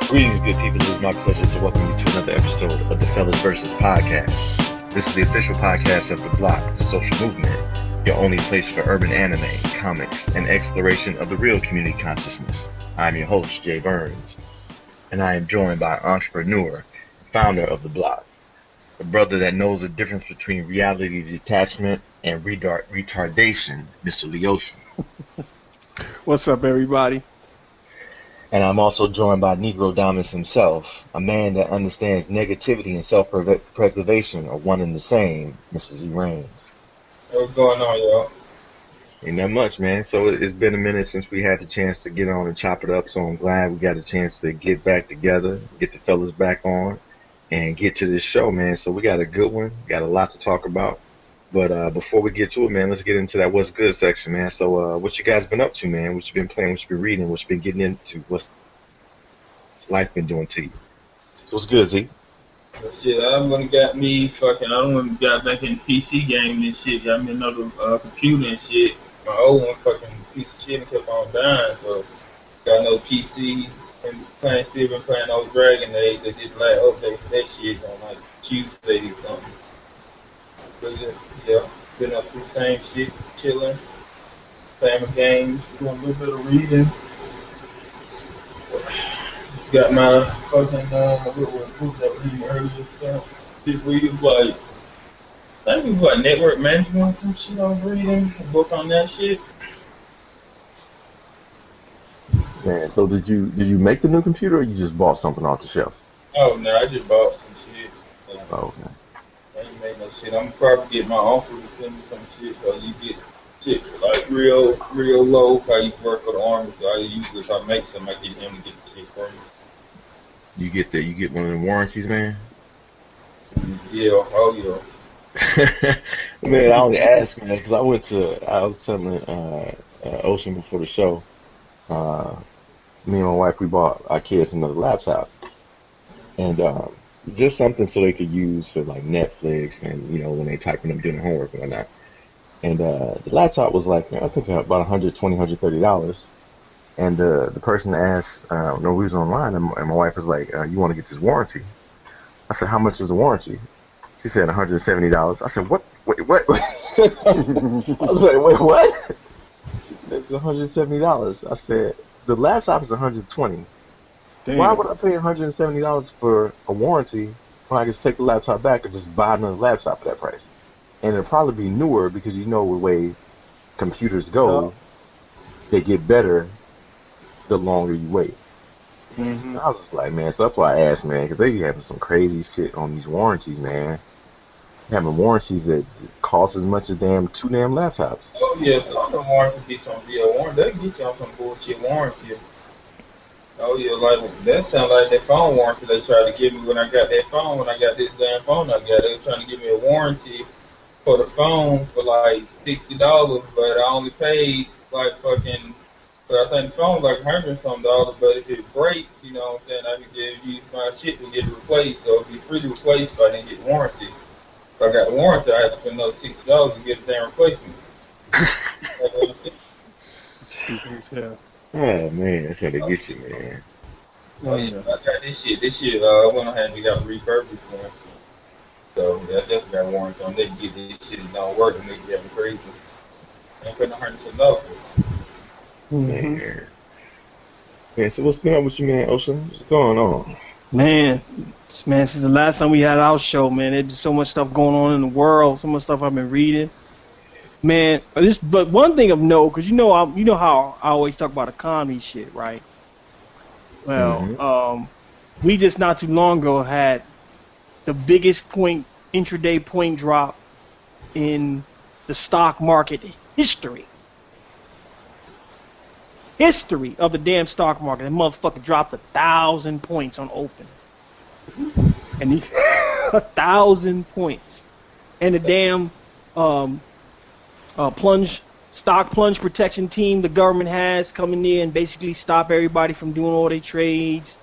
Greetings, good people. It is my pleasure to welcome you to another episode of the Fellaz versus podcast. This is the official podcast of The Block, the social movement, your only place for urban anime, comics, and exploration of the real community consciousness. I'm your host, Jay Burns, and I am joined by entrepreneur, founder of The Block, the brother that knows the difference between reality detachment and retardation, Mr. Leocean. What's up, everybody? And I'm also joined by Negro Dominus himself, a man that understands negativity and self-preservation are one and the same, Mrs. Z. Reigns. What's going on, y'all? Ain't that much, man. So it's been a minute since we had the chance to get on and chop it up, so I'm glad we got a chance to get back together, get the fellas back on, and get to this show, man. So we got a good one, got a lot to talk about. But before we get to it, man, let's get into that what's good section, man. So what you guys been up to, man? What you been playing, what you been reading, what you been getting into, what's life been doing to you? So what's good, Z? Shit, I'm gonna got me fucking. I don't want to got back in the PC game and shit. Got me another computer and shit. My old one fucking piece of shit and kept on dying. So got no PC and still been playing old Dragon Age. They did like update for that shit on like Tuesday or something. But yeah, been up to the same shit, chilling, playing my games, doing a little bit of reading. Got my fucking little book that I was reading earlier. This week was like, I think it was like network management or some shit I was reading. A book on that shit. Man, so did you make the new computer or you just bought something off the shelf? Oh no, I just bought some shit. Oh, okay. I ain't made no shit. I'm probably get my uncle to send me some shit, so you get shit like real low. I used to work for the army, so I usually if I make something, I get him to get the shit for me. You get one of the warranties, man? Yeah, oh yeah. Man, I only asked, man, because I was telling Ocean before the show, me and my wife, we bought our kids another laptop. And just something so they could use for like Netflix and, you know, when they typing up doing homework and whatnot. And the laptop was like, I think about $120, $130. And the person asked, no, we was online, and my wife was like, you want to get this warranty? I said, how much is the warranty? She said $170. I said, what? Wait, what? I was like, wait, what? She said, it's $170. I said, the laptop is $120. Damn. Why would I pay $170 for a warranty when I can just take the laptop back and just buy another laptop for that price? And it'll probably be newer because you know the way computers go, they get better the longer you wait. Mm-hmm. I was just like, man, so that's why I asked, man, because they be having some crazy shit on these warranties, man. Having warranties that cost as much as two damn laptops. Oh yeah, so I'm the warranty get you on real warranty. They get you on some bullshit warranty. Oh yeah, like that sound like that phone warranty they tried to give me when I got that phone. When I got this damn phone I got, they were trying to give me a warranty for the phone for like $60, but I only paid like fucking. But I think the phone was like $100 and something, but if it breaks, you know what I'm saying, I could use my shit to get it replaced. So it'd be free to replace if I didn't get warranty. If I got the warranty, I had to spend another $60 to get the damn replacement. Stupid as hell. Oh, man, that's how they get you, man. Oh yeah, I got this shit, I went ahead and got refurbished one. So yeah, I definitely got warranty on. They get this shit, it don't work, and they get me crazy. I ain't putting $100 for it. Mm-hmm. Man, so what's going on with you, man, Ocean? What's going on? Man, since the last time we had our show, man, there's just so much stuff going on in the world, so much stuff I've been reading. Man, but one thing of note, because you know how I always talk about economy shit, right? Well, we just not too long ago had the biggest intraday point drop in the stock market history. History of the damn stock market. That motherfucker dropped 1,000 points on open. And 1,000 points. And the damn stock plunge protection team the government has coming in and basically stop everybody from doing all their trades.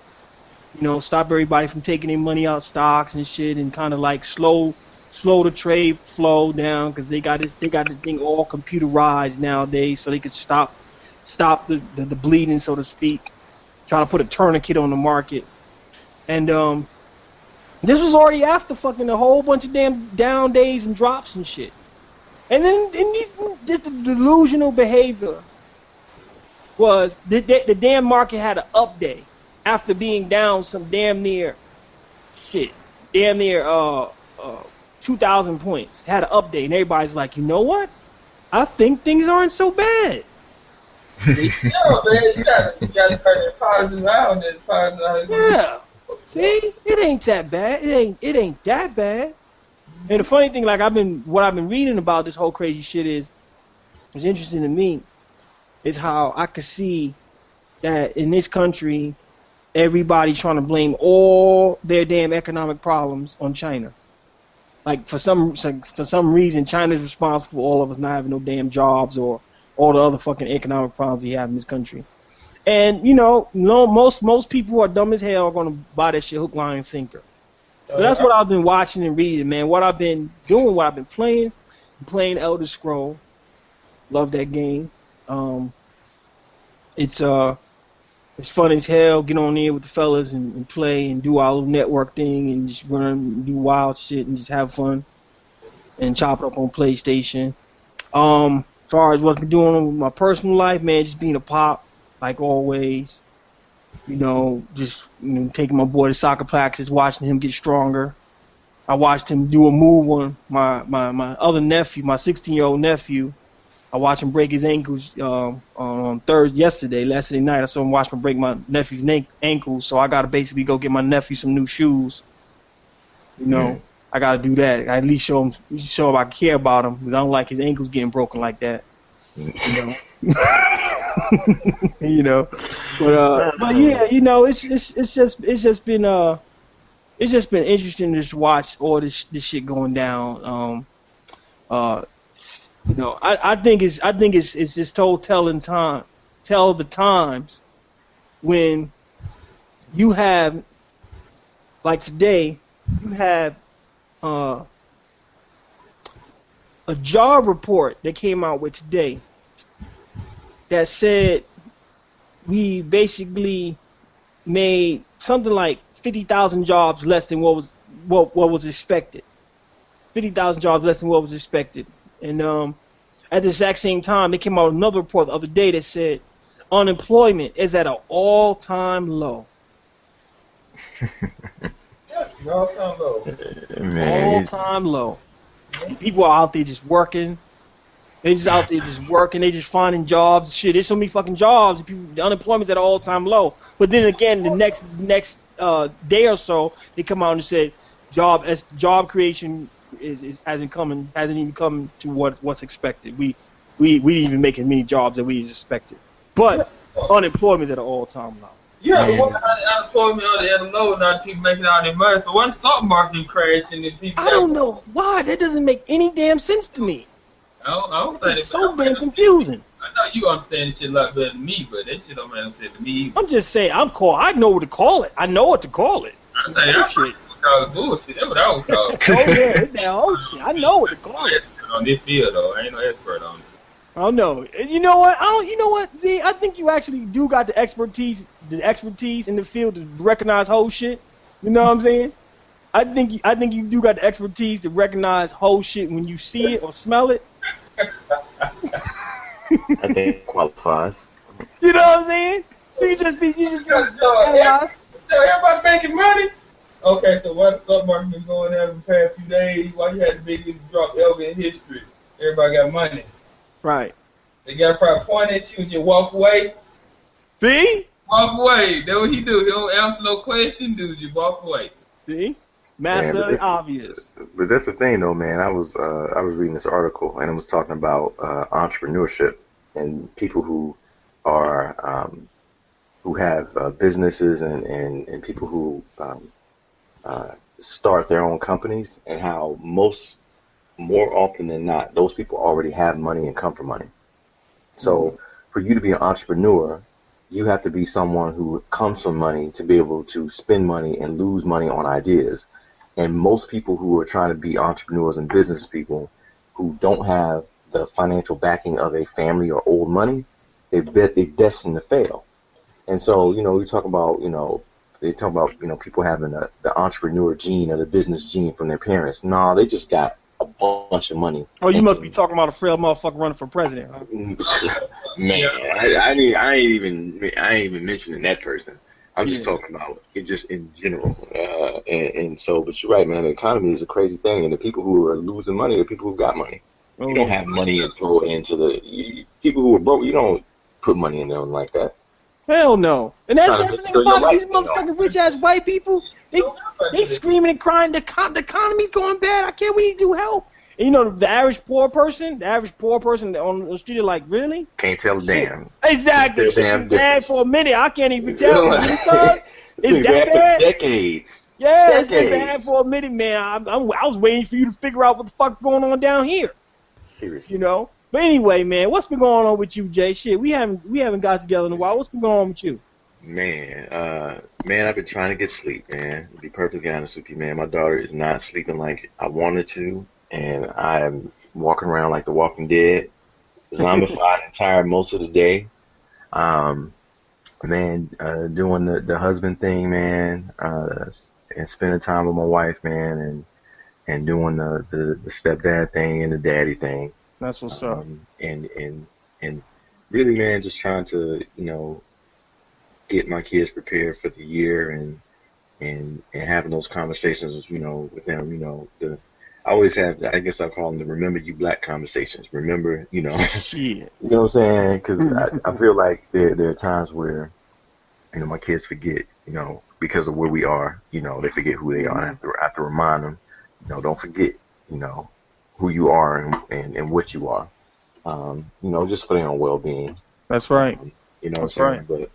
You know, stop everybody from taking their money out of stocks and shit, and kind of like slow the trade flow down, because they got the thing all computerized nowadays, so they could stop the bleeding, so to speak. Trying to put a tourniquet on the market. And this was already after fucking a whole bunch of damn down days and drops and shit. And then just the delusional behavior was the damn market had an up day after being down some damn near 2,000 points. Had an up day, and everybody's like, you know what? I think things aren't so bad. Man, you gotta turn that positive out and positive out. Yeah. See, it ain't that bad. It ain't that bad. And the funny thing, like what I've been reading about this whole crazy shit is interesting to me, is how I could see that in this country, everybody's trying to blame all their damn economic problems on China. Like for some reason, China's responsible for all of us not having no damn jobs or all the other fucking economic problems we have in this country. And you know, most people who are dumb as hell are gonna buy that shit hook, line, and sinker. So that's what I've been watching and reading, man. What I've been doing, what I've been playing Elder Scroll. Love that game. It's fun as hell. Get on there with the fellas and play and do our little network thing and just run and do wild shit and just have fun and chop it up on PlayStation. As far as what's been doing with my personal life, man, just being a pop like always. You know, just taking my boy to soccer practice, watching him get stronger. I watched him do a move on my other nephew, my 16-year-old nephew. I watched him break his ankles on yesterday night. I saw him watch him break my nephew's ankles, so I got to basically go get my nephew some new shoes. You know, I got to do that. I at least show him I care about him, because I don't like his ankles getting broken like that. You know. You know, but yeah, you know, it's just been interesting to just watch all this shit going down. You know, I think it's just tell the times when you have, like today, you have a job report that came out with today that said we basically made something like 50,000 jobs less than what was expected. 50,000 jobs less than what was expected. And at the exact same time, they came out with another report the other day that said unemployment is at an all-time low. All-time low. Man, all-time low. People are out there just working. They just out there just working. They just finding jobs. Shit, there's so many fucking jobs. The unemployment's at an all-time low. But then again, the next day or so, they come out and said job creation hasn't even come to what's expected. We didn't even make as many jobs that we expected. But unemployment's at an all-time low. Yeah, but what unemployment on the other low, not people making all their money. So when the stock market crashing and people, I don't know why. That doesn't make any damn sense to me. I don't think it's so damn confusing. I know you understand this shit a lot better than me, but that shit don't make no sense to me. I'm just saying, I know what to call it. I know what to call it. I'm saying, that's shit. Bullshit. That's what I was calling. Oh yeah, it's that whole shit. I know what to call it. On this field though, I ain't no expert on it. I don't know. You know what? You know what? Z, I think you actually do got the expertise in the field to recognize whole shit. You know what I'm saying? I think you do got the expertise to recognize whole shit when you see it or smell it. I think it qualifies. You know what I'm saying? You should be everybody making money. Okay, so why the stock market been going down the past few days? Why you had the biggest drop ever in history? Everybody got money. Right. They got probably point at you and just walk away. See? Walk away. That's what he do. He don't answer no question, dude. Just walk away. See? Master obvious. But that's the thing, though, man. I was reading this article, and it was talking about entrepreneurship and people who are who have businesses and people who start their own companies, and how more often than not, those people already have money and come from money. So for you to be an entrepreneur, you have to be someone who comes from money to be able to spend money and lose money on ideas. And most people who are trying to be entrepreneurs and business people who don't have the financial backing of a family or old money, they're destined to fail. And so, you know, we talk about, you know, they talk about, you know, people having the entrepreneur gene or the business gene from their parents. No, they just got a bunch of money. Oh, you must be talking about a frail motherfucker running for president, huh? Man, I ain't even mentioning that person. I'm just talking about it just in general. And so, but you're right, man. The economy is a crazy thing, and the people who are losing money are people who got money. Oh, you don't have money and throw it into people who are broke. You don't put money in them like that. Hell no. And that's the thing about these motherfucking rich ass white people. They screaming and crying. The economy's going bad. We need to help. And you know, the average poor person on the street are like, really? Can't tell a damn. Exactly. It's been bad for a minute. I can't even tell because it's that bad. Decades. Yeah, it's been bad for a minute, man. I was waiting for you to figure out what the fuck's going on down here. Seriously. You know? But anyway, man, what's been going on with you, Jay? Shit, we haven't got together in a while. What's been going on with you? Man, I've been trying to get sleep, man. To be perfectly honest with you, man, my daughter is not sleeping like I wanted to, and I'm walking around like the Walking Dead, zombified and tired most of the day. Doing the husband thing, man, and spending time with my wife, man, and doing the stepdad thing and the daddy thing. That's what's up. And really, man, just trying to, you know, get my kids prepared for the year and having those conversations, you know, with them. You know, I always have, I guess I call them the remember you black conversations. Remember, you know, you know what I'm saying? Because I feel like there are times where, you know, my kids forget, you know, because of where we are, you know, they forget who they are. I have to remind them, you know, don't forget, you know, who you are and what you are, you know, just for their own well-being. That's right. You know that's what I'm right. But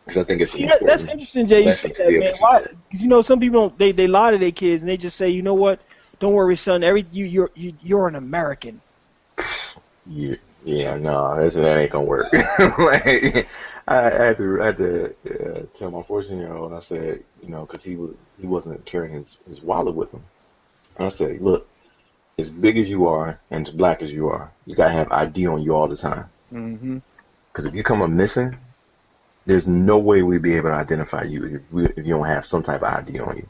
because I think it's that's interesting, Jay. You say that, man. Why? Because you know, some people don't. They lie to their kids and they just say, you know what? Don't worry, son. You're an American. Yeah, no, that ain't gonna work. Like, I had to tell my 14-year-old. I said, you know, because he wasn't carrying his wallet with him. And I said, look, as big as you are and as black as you are, you gotta have ID on you all the time. Mm-hmm. Because if you come up missing, there's no way we'd be able to identify you if you don't have some type of ID on you.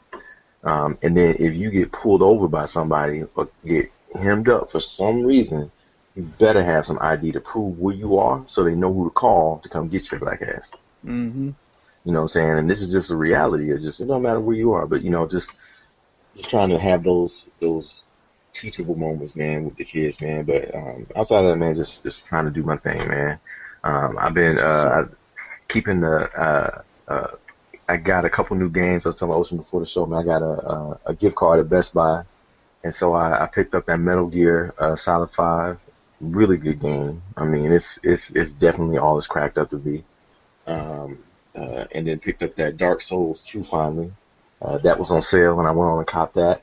And then if you get pulled over by somebody or get hemmed up for some reason, you better have some ID to prove where you are so they know who to call to come get your black ass. Mm-hmm. You know what I'm saying? And this is just a reality. It don't matter where you are, but, you know, just trying to have those teachable moments, man, with the kids, man. But outside of that, man, just trying to do my thing, man. I've been keeping I got a couple new games. I was telling Ocean before the show, man. I got a gift card at Best Buy, and so I picked up that Metal Gear Solid 5. Really good game. I mean, it's definitely all it's cracked up to be. And then picked up that Dark Souls 2 finally. That was on sale, and I went on and copped that.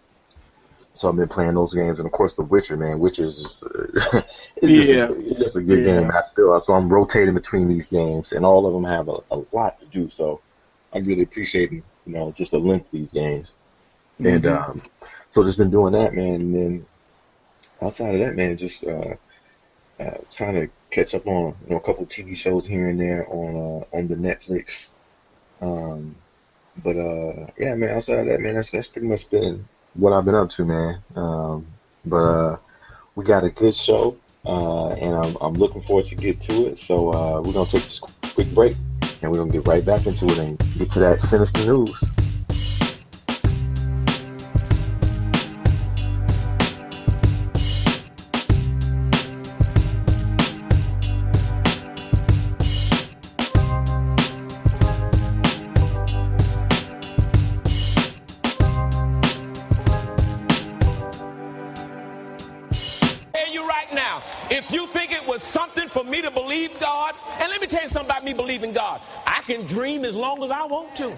So I've been playing those games, and of course The Witcher, man. Witcher's just it's just a good game. So I'm rotating between these games, and all of them have a lot to do. So I'm really appreciating, you know, just the length of these games. Mm-hmm. And so just been doing that, man. And then outside of that, man, just trying to catch up on, you know, a couple of TV shows here and there on the Netflix. Yeah, man. Outside of that, man, that's pretty much been what I've been up to, man. We got a good show, and I'm looking forward to get to it. So we're gonna take this quick break, and we're gonna get right back into it and get to that sinister news. If you think it was something for me to believe God, and let me tell you something about me believing God. I can dream as long as I want to.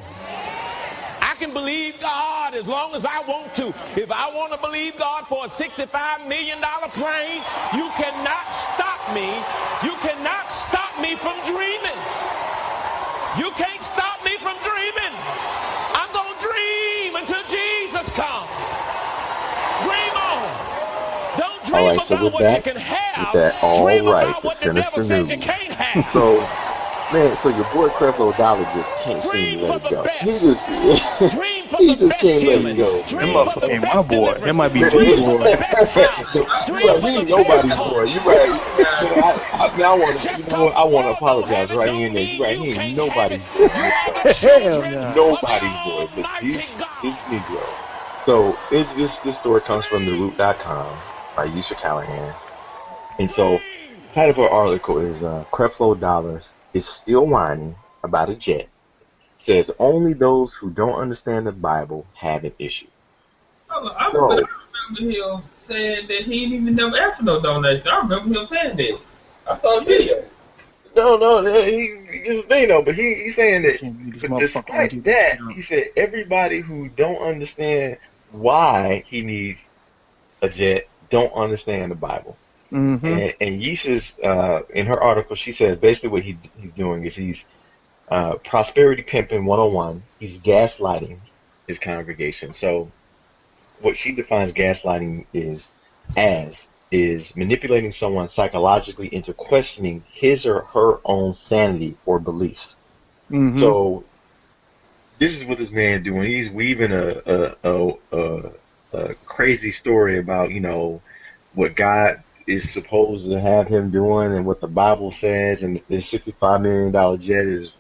I can believe God as long as I want to. If I want to believe God for a $65 million plane, you cannot stop me. You cannot stop me from dreaming. You can't stop me from dreaming. I'm going to dream until Jesus comes. Dream on. Don't dream All right, so about what you can have. All dream right, about the what the devil sinister says news. you can't have. So Man, so your boy Creflo Dollar just can't seem Dream to for let it the go. He best. just, Dream for he the just best can't let it healing. go. That Dream for the motherfucker ain't my best boy. That might be deliverance. G Dream for boy. the best house. You Dream right, for he the ain't best nobody's boy. car. You right. Man, I mean, I want to, you Just know what? cause I the want to world don't apologize have it right here don't and there. You mean right, you he ain't can't have it. nobody's boy You in this are the country. Hell children nah. of the Nobody's boy, but Almighty this God. Negro. So this story comes from theroot.com by Yusha Callahan. And so Dream. the title of our article is Creflo Dollars is still whining about a jet. Says only those who don't understand the Bible have an issue. I So remember him saying that he ain't even never asked for no donation. I remember him saying that. I saw the video. no, he's the thing though, but he's saying I that. can't believe this But motherfucker ain't despite get this shit that, up. he said everybody who don't understand why he needs a jet don't understand the Bible. Mm-hmm. And Yisha's in her article, she says basically what he's doing is he's prosperity pimping 101. He's gaslighting his congregation. So what she defines gaslighting is manipulating someone psychologically into questioning his or her own sanity or beliefs. Mm-hmm. So this is what this man doing. He's weaving a crazy story about, you know, what God is supposed to have him doing and what the Bible says, and this $65 million jet is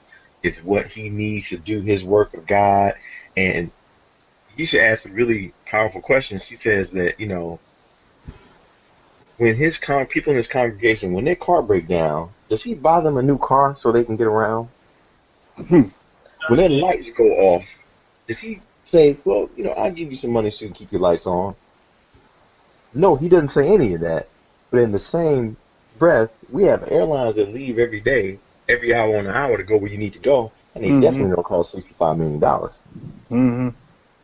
what he needs to do his work of God. And you should ask a really powerful question. She says that, you know, when his people in his congregation, when their car break down, does he buy them a new car so they can get around? When their lights go off, does he say, well, you know, I'll give you some money so you can keep your lights on? No, he doesn't say any of that. But in the same breath, we have airlines that leave every day, every hour on an hour to go where you need to go, and they Mm-hmm. definitely don't cost $65 million. Mm-hmm.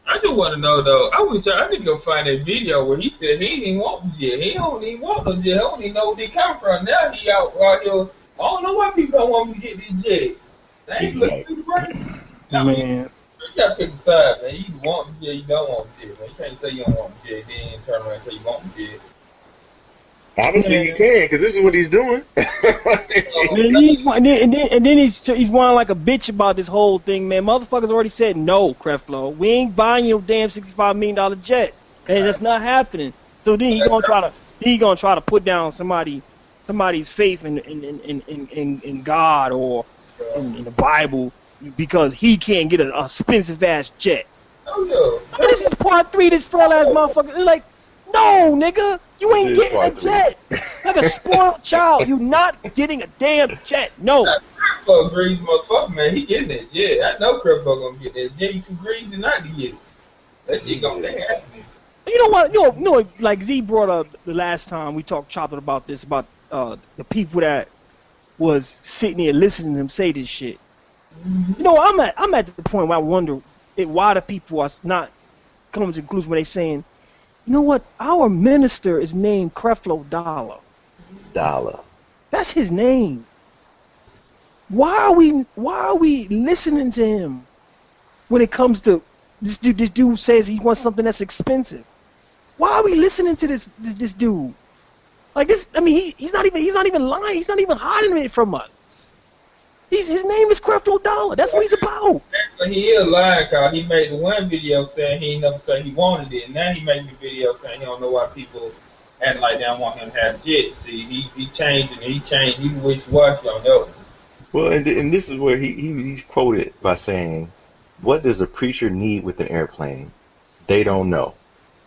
I just want to know though. I need to go find that video where he said he didn't even want the jet. He don't even want no jet. He don't even know where they come from. Now he out here. I don't know why people don't want me to get this jet. They ain't looking Exactly. through the brain. I mean, Man. you gotta pick a side, man. You want the jet, you don't want the jet, man. You can't say you don't want the jet, then turn around and say you want the jet. Obviously, you can, because this is what he's doing. And then he's whining like a bitch about this whole thing, man. Motherfuckers already said no, Creflo. We ain't buying your damn $65 million jet, and that's not happening. So then he gonna try to put down somebody's faith in God or in the Bible because he can't get a expensive ass jet. Oh yeah. I mean, this is part 3. This frail ass motherfucker. They're like, no, nigga, you ain't This is getting a part 3. jet. Like a spoiled child, you not getting a damn jet. No. Creflo greasy motherfucker, man. He getting that jet. I know Creflo gonna get that jet. He too greasy not to get it. That shit gonna happen. You know what? You know, like Z brought up the last time we talked chopped about this, about the people that was sitting there listening to him say this shit. You know, I'm at the point where I wonder why the people are not coming to the conclusion when they saying, you know what, our minister is named Creflo Dollar. That's his name. Why are we listening to him when it comes to this dude? This dude says he wants something that's expensive. Why are we listening to this dude? Like this, I mean, he's not even lying. He's not even hiding it from us. His name is Creflo Dollar. That's what he's about. But he is lying, cause he made the one video saying he never said he wanted it. And now he made the video saying he don't know why people acting like they don't want him to have jet. See, he changed it. He changed. He wishy-washy on that one. Well, and this is where he's quoted by saying, "What does a preacher need with an airplane? They don't know."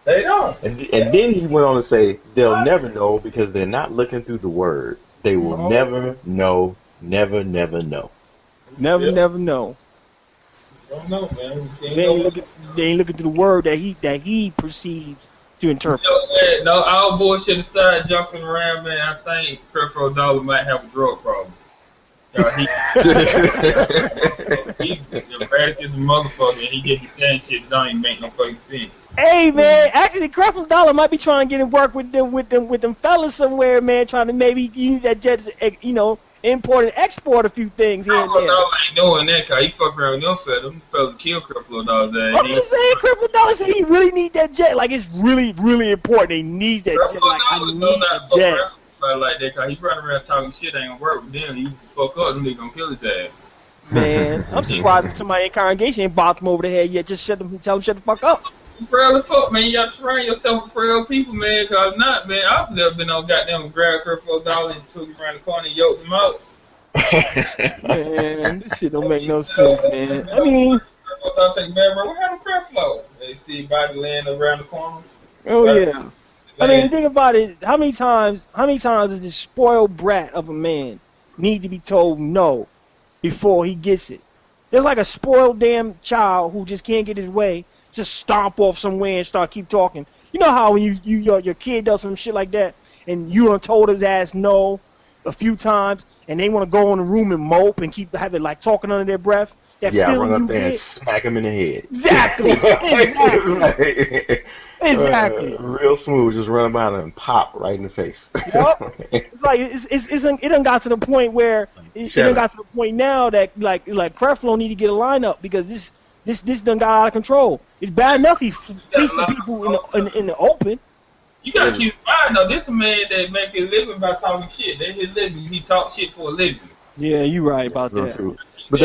They don't. And then he went on to say, "They'll never know because they're not looking through the word. They will never know, never know." Never know. Don't know, man. They ain't looking through the word that he perceives to interpret. No, all bullshit aside, jumping around, man. I think Creflo Dollar might have a drug problem. He's erratic as a motherfucker, and he get to saying shit that don't even make no fucking sense. Hey man, actually, Creflo Dollar might be trying to get in work with them fellas somewhere, man. Trying to maybe use that jet to, you know, import and export a few things here and there. Dollar ain't doing that, cause he fuck around with them fellas. Them fellas kill Creflo Dollar. I'm just saying, Creflo Dollar said he really need that jet. Like it's really important. He needs that jet. Like I need a jet. But like that, cause he running around talking shit ain't gonna work. But then he fuck up, them niggas gonna kill his ass. Man, I'm surprised if somebody in congregation ain't bopped him over the head yet. Just tell him shut the fuck up. Frail as fuck, man. You gotta surround yourself with frail people, man. Cause not, man. I've never been on goddamn grab her for $1 and took him around the corner and yoked him out. Man, this shit don't make no sense, man. I mean, I take man, bro. What happened to crab flow? They see body laying around the corner. oh yeah. I mean, the thing about it is, how many times does this spoiled brat of a man need to be told no before he gets it? There's like a spoiled damn child who just can't get his way, just stomp off somewhere and keep talking. You know how when your kid does some shit like that and you done told his ass no a few times and they want to go in the room and mope and keep having like talking under their breath? That yeah, feeling run you up there and get? smack him in the head. Exactly. Exactly. Real smooth, just run about and pop right in the face. Yep. It's like it done got to the point where it done got to the point now that like Creflo need to get a lineup because this done got out of control. It's bad enough he fleecing people in the open. You gotta keep in mind though, this a man that make his living by talking shit. That's his living. He talk shit for a living. Yeah, you right about so that. True. But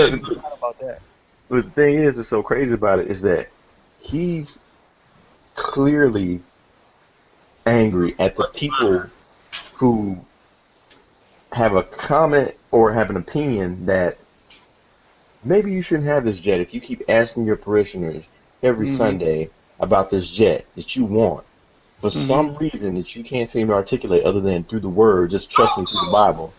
the thing is, that's so crazy about it is that he's clearly angry at the people who have a comment or have an opinion that maybe you shouldn't have this jet if you keep asking your parishioners every Sunday about this jet that you want for some reason that you can't seem to articulate other than through the word, just trust me through the Bible.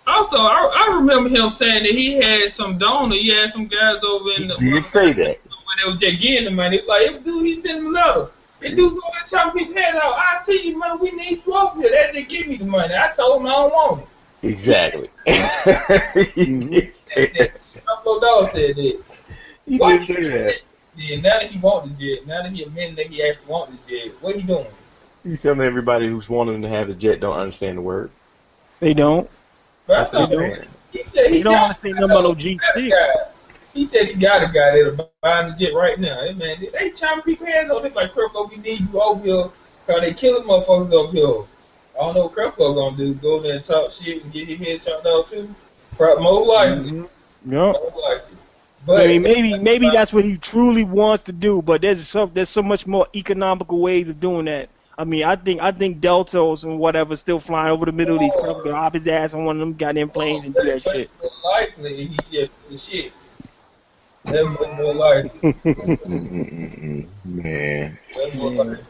Also, I remember him saying that he had some donor, he had some guys over in the... He did say that. When they was just getting the money, like, dude, he sent him a letter. And dude's over there chopping his head out. I see you, man, we need you over here. They just give me the money. I told him I don't want it. Exactly. He did say that. Buffalo Dog said that. He did say that. Yeah, now that he want the jet, now that he admitted that he actually want the jet, what he doing? He's telling everybody who's wanting to have the jet don't understand the word. They don't. But That's what he said. They don't understand nothing about no G6. He said he got a guy that'll buy the jet right now. Hey, man, they chopping people's heads off. They like, Creflo, we need you over here because they killing motherfuckers up here. I don't know what Creflo gonna do. Go there and talk shit and get his head chopped off too. More likely. Yep. More likely. But I mean, maybe that's what he truly wants to do, but there's so much more economical ways of doing that. I mean, I think Deltas and whatever still flying over the Middle East. Creflo gonna hop his ass on one of them goddamn planes and do that shit. More likely he just the shit. That's more likely. Man. That's more likely.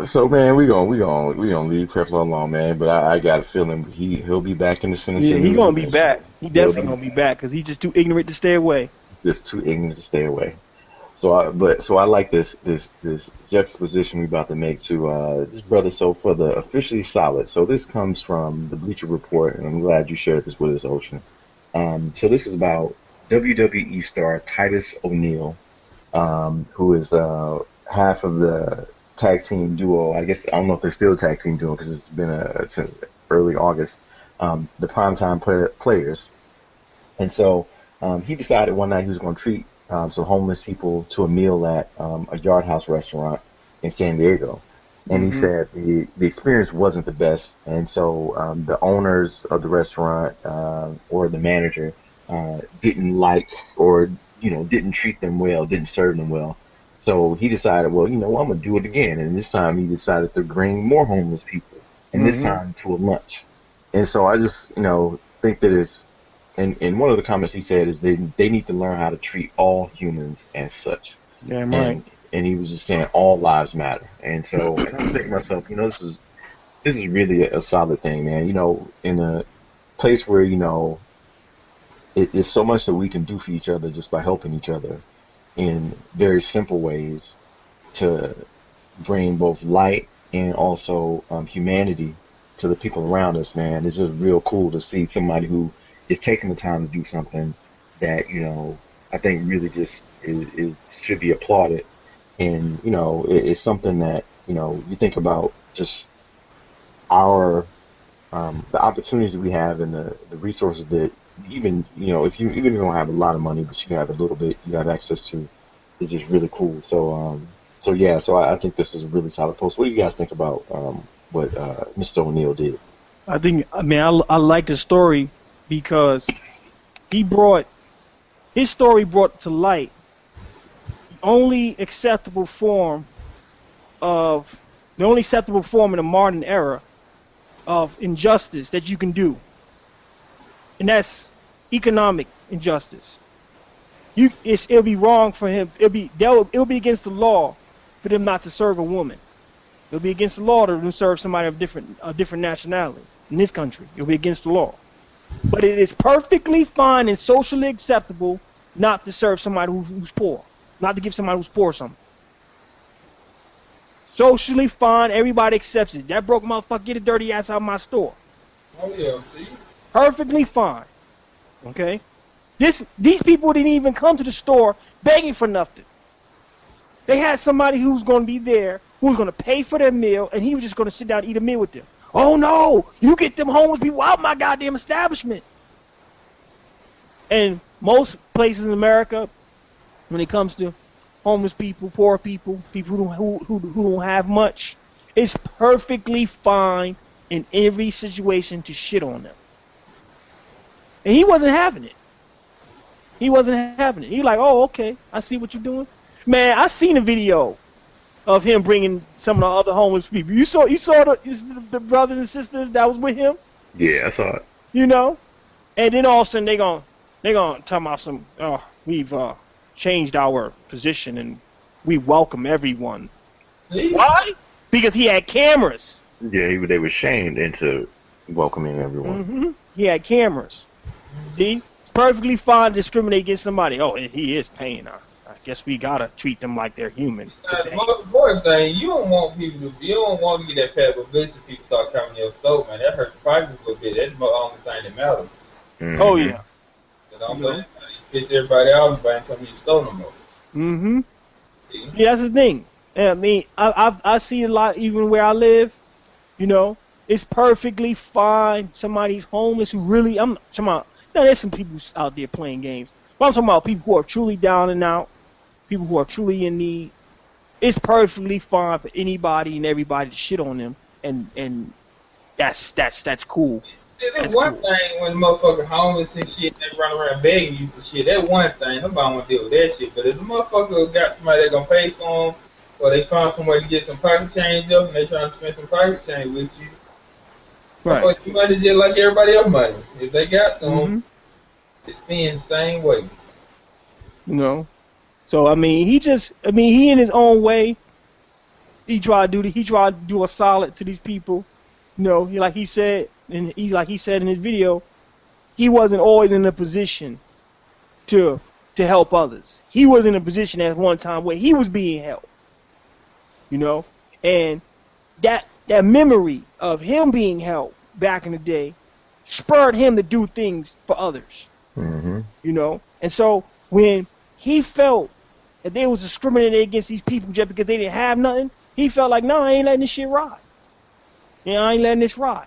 So man, we gonna leave Creflo alone, man. But I got a feeling he'll be back in the Senate. Yeah, he's gonna be back. He definitely gonna be back because he's just too ignorant to stay away. Just too ignorant to stay away. So I like this juxtaposition we about to make to this brother. So for the officially solid. So this comes from the Bleacher Report, and I'm glad you shared this with us, Ocean. So this is about WWE star Titus O'Neil, who is half of the tag team duo. I guess I don't know if they're still a tag team duo because it's been since early August. The Primetime Players, and so he decided one night he was going to treat some homeless people to a meal at a Yard House restaurant in San Diego. And he said the experience wasn't the best, and so the owners of the restaurant or the manager didn't like or didn't treat them well, didn't serve them well. So he decided, well, I'm gonna do it again, and this time he decided to bring more homeless people, and this time to a lunch. And so I just think that it's and one of the comments he said is they need to learn how to treat all humans as such. Yeah, right. And he was just saying all lives matter. And so and I'm thinking to myself, this is really a solid thing, man. In a place where it's so much that we can do for each other just by helping each other in very simple ways to bring both light and also humanity to the people around us, man. It's just real cool to see somebody who is taking the time to do something that I think really just is should be applauded. And it's something that you think about just our the opportunities that we have and the resources that even if you don't have a lot of money but you have a little bit you have access to is just really cool. So I think this is a really solid post. What do you guys think about what Mr. O'Neil did? I like the story because his story brought to light the only acceptable form in the modern era of injustice that you can do, and that's economic injustice. It'll be wrong for him. It'll be against the law for them not to serve a woman. It'll be against the law to serve somebody of a different nationality in this country. It'll be against the law. But it is perfectly fine and socially acceptable not to serve somebody who's poor, not to give somebody who's poor something. Socially fine, everybody accepts it. That broke motherfucker, get a dirty ass out of my store. Oh yeah, see? Perfectly fine. Okay? These people didn't even come to the store begging for nothing. They had somebody who was going to be there, who was going to pay for their meal, and he was just going to sit down and eat a meal with them. Oh no, you get them homeless people out of my goddamn establishment. And most places in America, when it comes to homeless people, poor people, people who don't have much, it's perfectly fine in every situation to shit on them. And he wasn't having it. He wasn't having it. He like, oh, okay, I see what you're doing. Man, I seen a video of him bringing some of the other homeless people. You saw the brothers and sisters that was with him? Yeah, I saw it. You know? And then all of a sudden they gonna talk about some, we've changed our position and we welcome everyone. Why? Because he had cameras. Yeah, they were shamed into welcoming everyone. Mm-hmm. He had cameras. See? It's perfectly fine to discriminate against somebody. Oh, he is paying. I guess we gotta treat them like they're human. The most important thing, you don't want to get that bad publicity. People start coming to your store, man. That hurts the prices a little bit. That's the only thing that matters. Mm-hmm. Oh yeah. It gets everybody out and buying come to your store no more. Mm-hmm. Yeah, that's the thing. I mean, I see a lot even where I live. You know, it's perfectly fine. Somebody's homeless who really, I'm talking about. Now there's some people out there playing games, but I'm talking about people who are truly down and out, people who are truly in need. It's perfectly fine for anybody and everybody to shit on them, and that's cool. That's one thing when motherfucker homeless and shit, they run around begging you for shit. That's one thing. Nobody want to deal with that shit. But if the motherfucker got somebody that gonna pay for them, or they found some way to get some pocket change up, and they trying to spend some pocket change with you, right? You might just like everybody else money. If they got some, they spend the same way. You know. So I mean, he in his own way, he tried to do a solid to these people. You know, like he said in his video, he wasn't always in a position to help others. He was in a position at one time where he was being helped. You know, and that memory of him being helped back in the day spurred him to do things for others. Mm-hmm. You know, and so when he felt that they was discriminating against these people just because they didn't have nothing, he felt like, no, I ain't letting this shit ride. You know, I ain't letting this ride.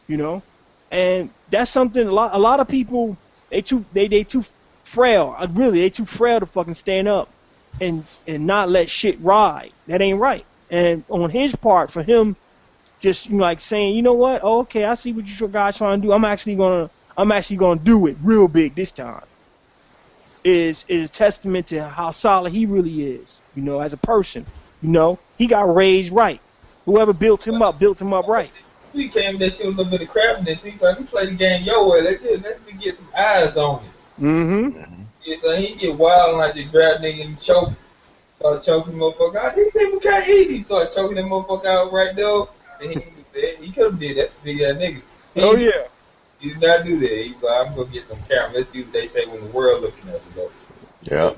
You know, and that's something a lot of people they too frail. Really, they too frail to fucking stand up and not let shit ride. That ain't right. And on his part, for him, just like saying, you know what? Oh, okay, I see what you guys trying to do. I'm actually gonna do it real big this time. Is testament to how solid he really is. You know, as a person. You know, he got raised right. Whoever built him up right. He came that shit with a little bit of crap in it. He's like, you play the game your way. Let's get some eyes on it. Mm-hmm. Yeah, so he get wild and like just grab nigga and choke. Start choking the motherfucker out. These people can't eat. He started choking that motherfucker out right there. And he could have did that. That's a big ass nigga. Yeah. He did not do that. He's like, I'm gonna get some camera. Let's see what they say when the world looking at us. Though. Yeah.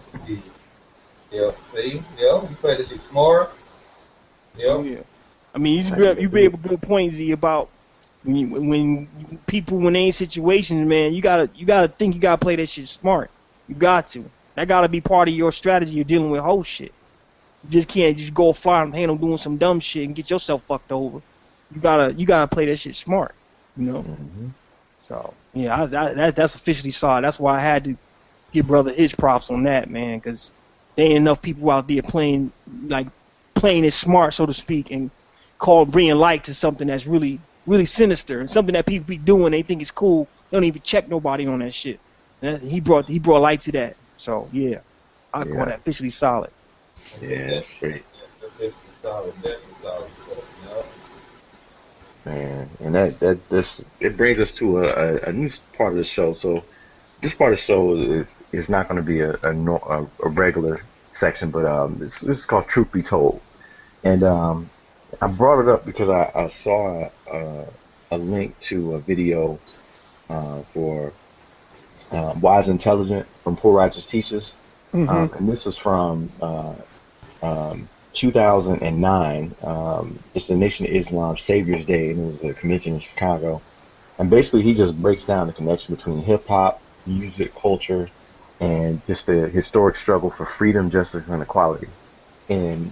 Yeah. See? Yeah. You play this shit smart. Yeah. Oh, yeah. I mean, you bring up a good point, Z, about when people when they in situations, man, you gotta think you gotta play that shit smart. You got to. That gotta be part of your strategy. You're dealing with whole shit. You just can't just go fly and handle doing some dumb shit and get yourself fucked over. You gotta play that shit smart. You know. Mm-hmm. So yeah, that's officially solid. That's why I had to give brother his props on that, man, because there ain't enough people out there playing it smart, so to speak, and bringing light to something that's really really sinister and something that people be doing. They think it's cool. They don't even check nobody on that shit. And he brought light to that. So yeah, I call that officially solid. Yeah, that's great. That's solid. That's solid. Yeah. Man, and this it brings us to a new part of the show. So this part of the show is not going to be a regular section, but this is called Truth Be Told, and I brought it up because I saw a link to a video for Wise Intelligent from Poor Righteous Teachers, and this is from 2009. It's the Nation of Islam Savior's Day, and it was a convention in Chicago. And basically, he just breaks down the connection between hip hop, music, culture, and just the historic struggle for freedom, justice, and equality. And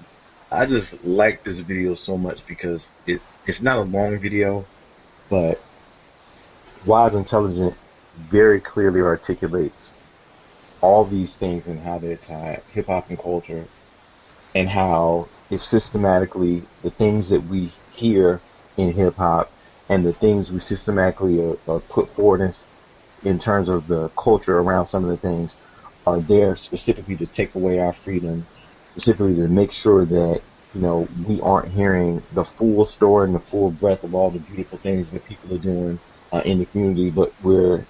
I just like this video so much because it's not a long video, but Wise Intelligent very clearly articulates all these things and how they tie hip hop and culture, and how it's systematically the things that we hear in hip hop and the things we systematically are put forward in terms of the culture around some of the things are there specifically to take away our freedom, specifically to make sure that, you know, we aren't hearing the full story and the full breadth of all the beautiful things that people are doing in the community, but we're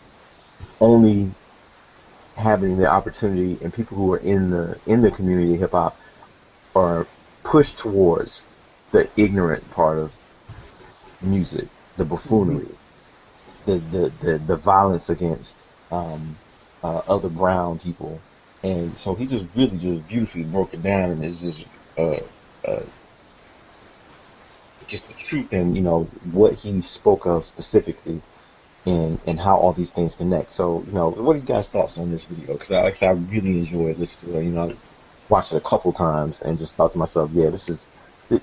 only having the opportunity, and people who are in the community of hip hop are pushed towards the ignorant part of music, the buffoonery, the violence against other brown people. And so he just really just beautifully broke it down, and it's just the truth, and you know what he spoke of specifically, and how all these things connect. So, you know, what are you guys' thoughts on this video? Because I really enjoyed listening to it. You know, I watched it a couple times and just thought to myself, yeah, this is,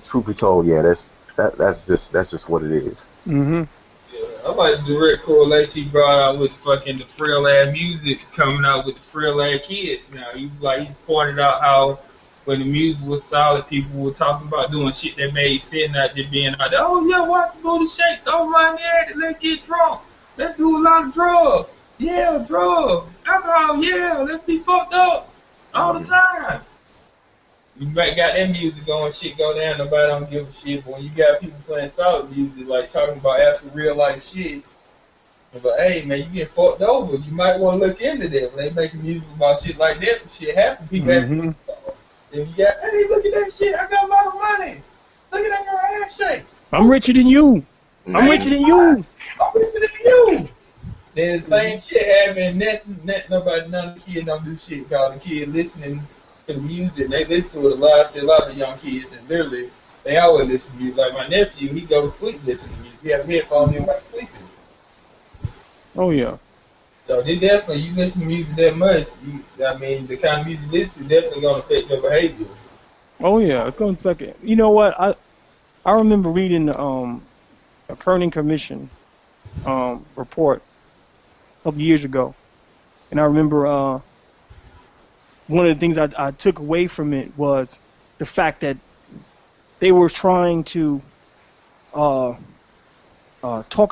truth be told, yeah, that's just what it is. Yeah, I like the direct correlation he brought out with fucking the Frailness music coming out with the Frailness kids. Now, he pointed out how when the music was solid, people were talking about doing shit that made sense, not just being out there, oh yeah, watch the booty shake, don't mind that, let's get drunk, let's do a lot of drugs, yeah, drugs, alcohol, yeah, let's be fucked up all the time. You might got that music going, shit go down, nobody don't give a shit, but when you got people playing solid music, like talking about actual real life shit, it's like, hey man, you get fucked over, you might want to look into that. When they making music about shit like that, shit happen, people have to. If you got, hey, look at that shit, I got a lot of money. Look at that girl ass shake. I'm richer than you. I'm richer than you. I'm richer than you. Then the same shit happening, none of the kids don't do shit, because the kids listening to the music, they listen to it a lot of the young kids, and literally, they always listen to music. Like my nephew, he go to sleep listening to music. He have headphones in while sleeping. Oh yeah. So they definitely, you listen to music that much, the kind of music you listen to definitely gonna affect your behavior. Oh yeah, it's gonna affect it. You know what? I remember reading a Kerning Commission report a couple years ago, and I remember one of the things I took away from it was the fact that they were trying to talk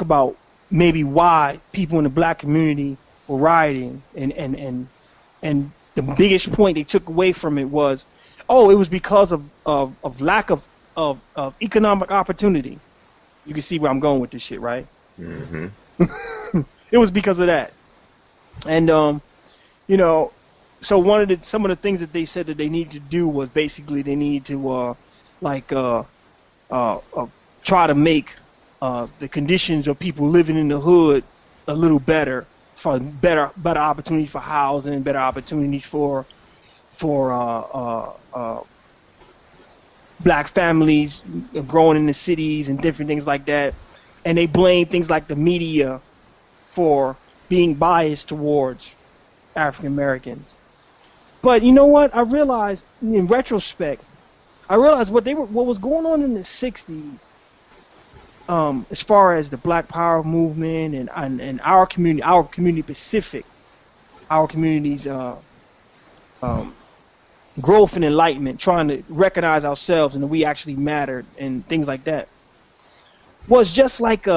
about maybe why people in the black community were rioting, and the biggest point they took away from it was, oh, it was because of lack of economic opportunity. You can see where I'm going with this shit, right? Mm-hmm. It was because of that, and you know, so some of the things that they said that they needed to do was basically they needed to try to make the conditions of people living in the hood a little better, for better opportunities for housing, better opportunities for black families growing in the cities and different things like that. And they blame things like the media for being biased towards African Americans. But you know what? I realized in retrospect, what was going on in the '60s. As far as the Black Power movement and our community Pacific, our community's growth and enlightenment, trying to recognize ourselves and that we actually mattered and things like that. was just like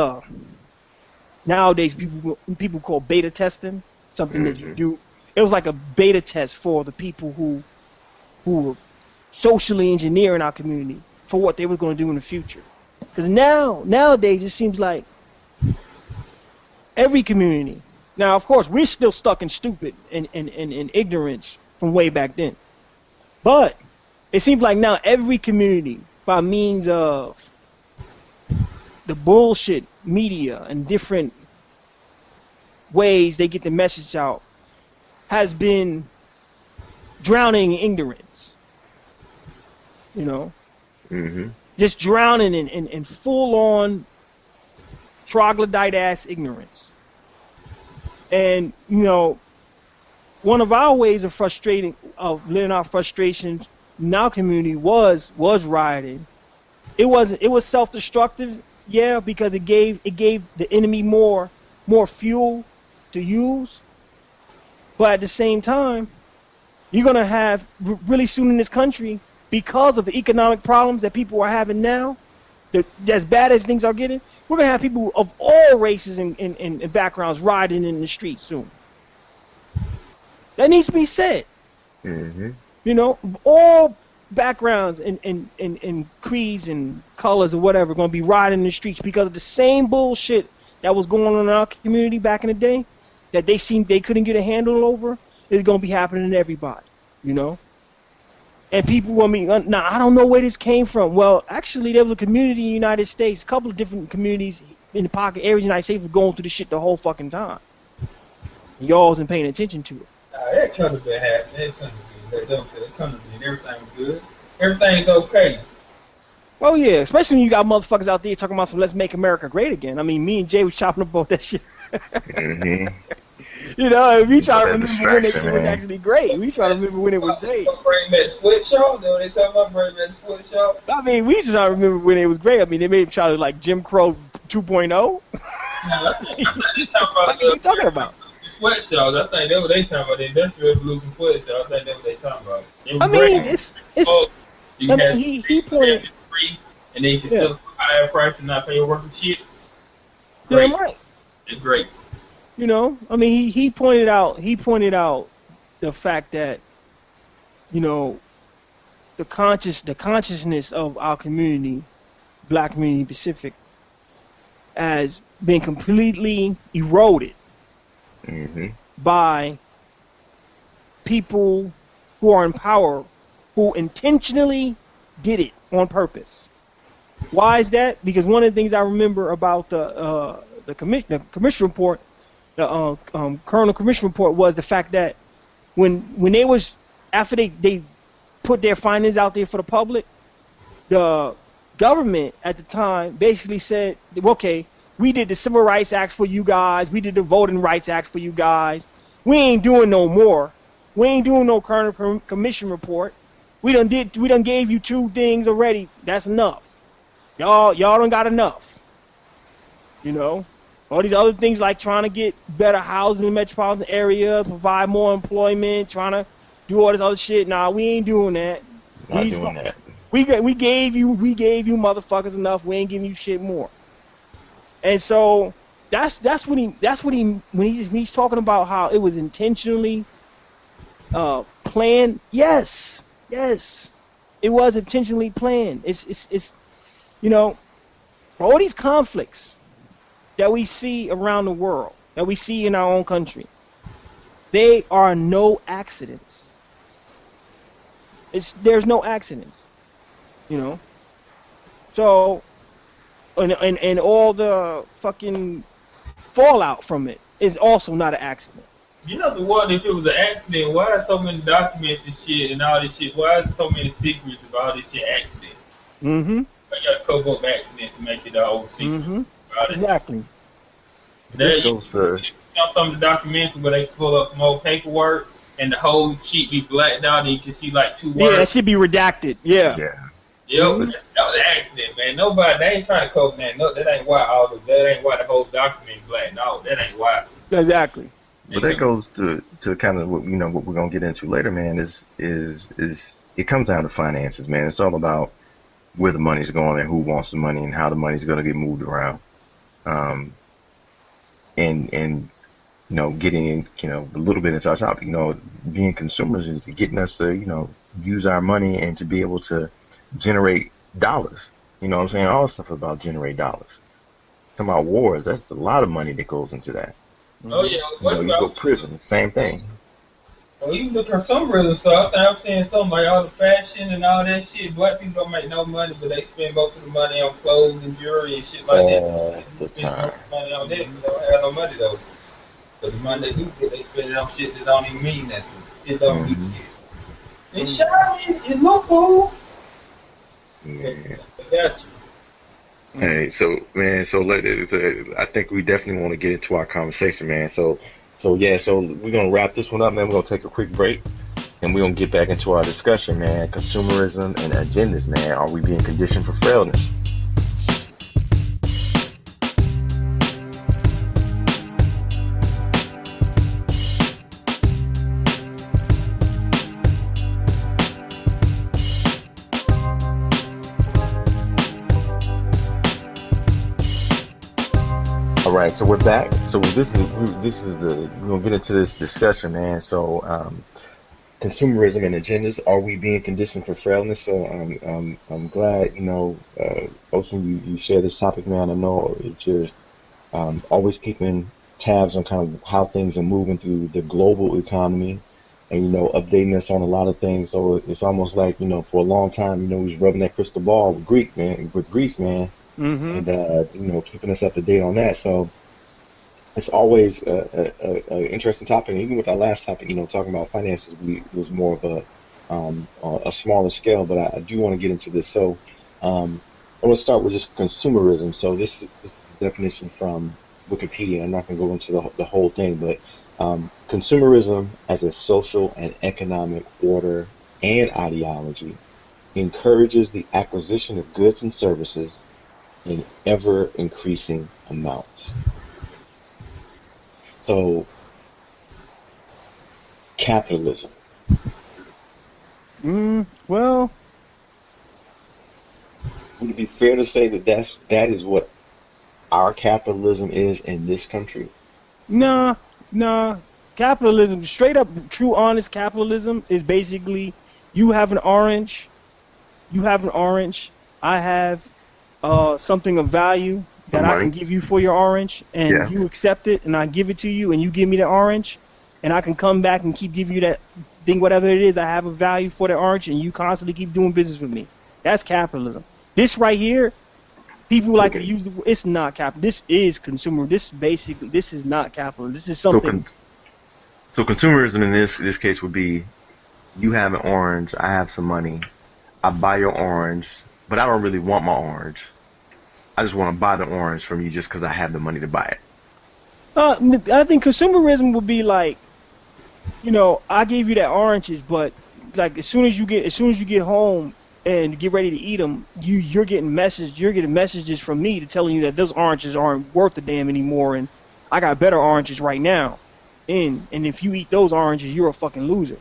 nowadays people call beta testing, something that you do. It was like a beta test for the people who were socially engineering our community for what they were going to do in the future. Because nowadays it seems like every community. Now, of course, we're still stuck in stupid and ignorance from way back then. But it seems like now every community, by means of the bullshit media and different ways they get the message out, has been drowning in ignorance. You know? Mm-hmm. Just drowning in full-on troglodyte-ass ignorance. And, you know, one of our ways of letting our frustrations in our community was rioting. It was self-destructive, yeah, because it gave the enemy more fuel to use. But at the same time, you're gonna have really soon in this country, because of the economic problems that people are having now, as bad as things are getting, we're gonna have people of all races and backgrounds riding in the streets soon. That needs to be said. Mm-hmm. You know, of all backgrounds and creeds and colors or whatever, going to be riding in the streets because of the same bullshit that was going on in our community back in the day, that they couldn't get a handle over, is going to be happening to everybody. You know. And people want me, now I don't know where this came from. Well, actually, there was a community in the United States, a couple of different communities in the pocket areas in the United States were going through this shit the whole fucking time. Y'all wasn't paying attention to it. That could have been happening. That could have been. It could have been. Everything was good. Everything's okay. Oh yeah, especially when you got motherfuckers out there talking about some "Let's Make America Great Again." I mean, me and Jay was chopping up about that shit. Mm-hmm. You know, we try to remember when that shit was actually great. We try to remember when it was great. Bring back sweatshop. Know what they talking about? Bring back sweatshop. I mean, we just try to remember when it was great. I mean, they made him try to like Jim Crow 2.0. I think they talking about. What are you talking about? Sweatshops. I think that's what they talking about. The Industrial Revolution sweatshops. I think that's what they talking about. I mean, it's. You I mean, he pointed. Free, and then you can sell for a higher price and not pay your worker shit. Damn right. It's great. You know, I mean, he pointed out the fact that, you know, the consciousness of our community, black community Pacific, has been completely eroded by people who are in power, who intentionally did it on purpose. Why is that? Because one of the things I remember about the commission report, the Colonel Commission report, was the fact that when they was, after they put their findings out there for the public, the government at the time basically said, okay, we did the Civil Rights Act for you guys, we did the Voting Rights Act for you guys, we ain't doing no more, we ain't doing no Colonel Commission report, we done gave you 2 things already, that's enough, y'all done got enough, you know. All these other things like trying to get better housing in the metropolitan area, provide more employment, trying to do all this other shit. Nah, we ain't doing that. Not doing that. We gave you motherfuckers enough. We ain't giving you shit more. And so that's when he's talking about how it was intentionally planned. Yes, it was intentionally planned. It's you know, all these conflicts that we see around the world, that we see in our own country, they are no accidents. There's no accidents, you know. So, and all the fucking fallout from it is also not an accident. You know, the one, if it was an accident, why are so many documents and shit and all this shit? Why is so many secrets about all this shit accidents? Mm-hmm. I got to cover up accidents to make it all secret. Mm-hmm. Exactly. This goes to, you know, some of the documents where they pull up some old paperwork and the whole sheet be blacked out and you can see like 2 words. Yeah, it should be redacted. Yeah. Yep, Mm-hmm. that was an accident, man. Nobody, they ain't trying to cover that. No, that ain't why that ain't why the whole document blacked out. That ain't why. Exactly. But that goes to kind of what, you know, what we're gonna get into later, man. Is it comes down to finances, man. It's all about where the money's going and who wants the money and how the money's going to get moved around. And getting in, a little bit into our topic, being consumers is getting us to, use our money and to be able to generate dollars. You know what I'm saying? All the stuff about generate dollars. Talking about wars, that's a lot of money that goes into that. Oh yeah, You go to prison, the same thing. Well, even the consumerism stuff, I'm saying something like all the fashion and all that shit. Black people don't make no money, but they spend most of the money on clothes and jewelry and shit like that. All the time. Money on that, they don't have no money though. But the money they do get, they spend it on shit that don't even mean nothing. Shit don't mean shit. It's shiny, it look cool. Yeah. I got you. Hey, so man, I think we definitely want to get into our conversation, man. So we're gonna wrap this one up, man. We're gonna take a quick break, and we're gonna get back into our discussion, man. Consumerism and agendas, man. Are we being conditioned for frailness? All right, so we're back. So we're gonna get into this discussion, man. So, consumerism and agendas. Are we being conditioned for frailness? So I'm glad, Ocean, you share this topic, man. I know that you're always keeping tabs on kind of how things are moving through the global economy, and updating us on a lot of things. So it's almost like for a long time, he was rubbing that crystal ball with Greece, man. Mm-hmm. And keeping us up to date on that. So it's always a interesting topic. And even with our last topic, talking about finances, was more of a smaller scale. But I do want to get into this. So I want to start with just consumerism. So this is a definition from Wikipedia. I'm not going to go into the whole thing, but consumerism as a social and economic order and ideology encourages the acquisition of goods and services in ever-increasing amounts. So, capitalism. Well, would it be fair to say that is what our capitalism is in this country? Nah. Capitalism, straight up, true, honest capitalism is basically you have an orange. I have something of value that I can give you for your orange, and you accept it, and I give it to you, and you give me the orange, and I can come back and keep giving you that thing, whatever it is. I have a value for the orange, and you constantly keep doing business with me. That's capitalism. This right here, people like to use it's not capital. This is consumer. This is not capital. This is something. So consumerism in this case would be, you have an orange, I have some money, I buy your orange, but I don't really want my orange. I just want to buy the orange from you just because I have the money to buy it. I think consumerism would be like, I gave you that oranges, but like as soon as you get home and get ready to eat them, you're getting messages from me to telling you that those oranges aren't worth a damn anymore, and I got better oranges right now. And if you eat those oranges, you're a fucking loser.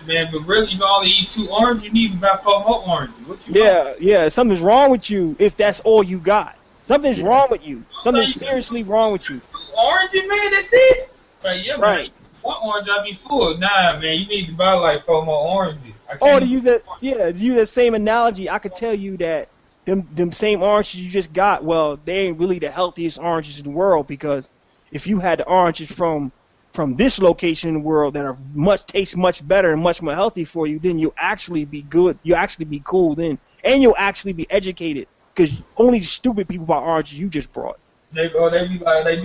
Man, but really, you only eat 2 oranges, you need about 4 more oranges. What you want? Yeah, something's wrong with you if that's all you got. Something's wrong with you. Something's seriously wrong with you. 2 oranges, man, that's it? Like, yeah, right. Man, 1 orange, I'll be full. Nah, man, you need to buy like 4 more oranges. To use that same analogy, I could tell you that them same oranges you just got, well, they ain't really the healthiest oranges in the world, because if you had the oranges from this location in the world that are taste much better and much more healthy for you, then you'll actually be good. You'll actually be cool then, and you'll actually be educated, because only stupid people buy oranges you just brought. They do like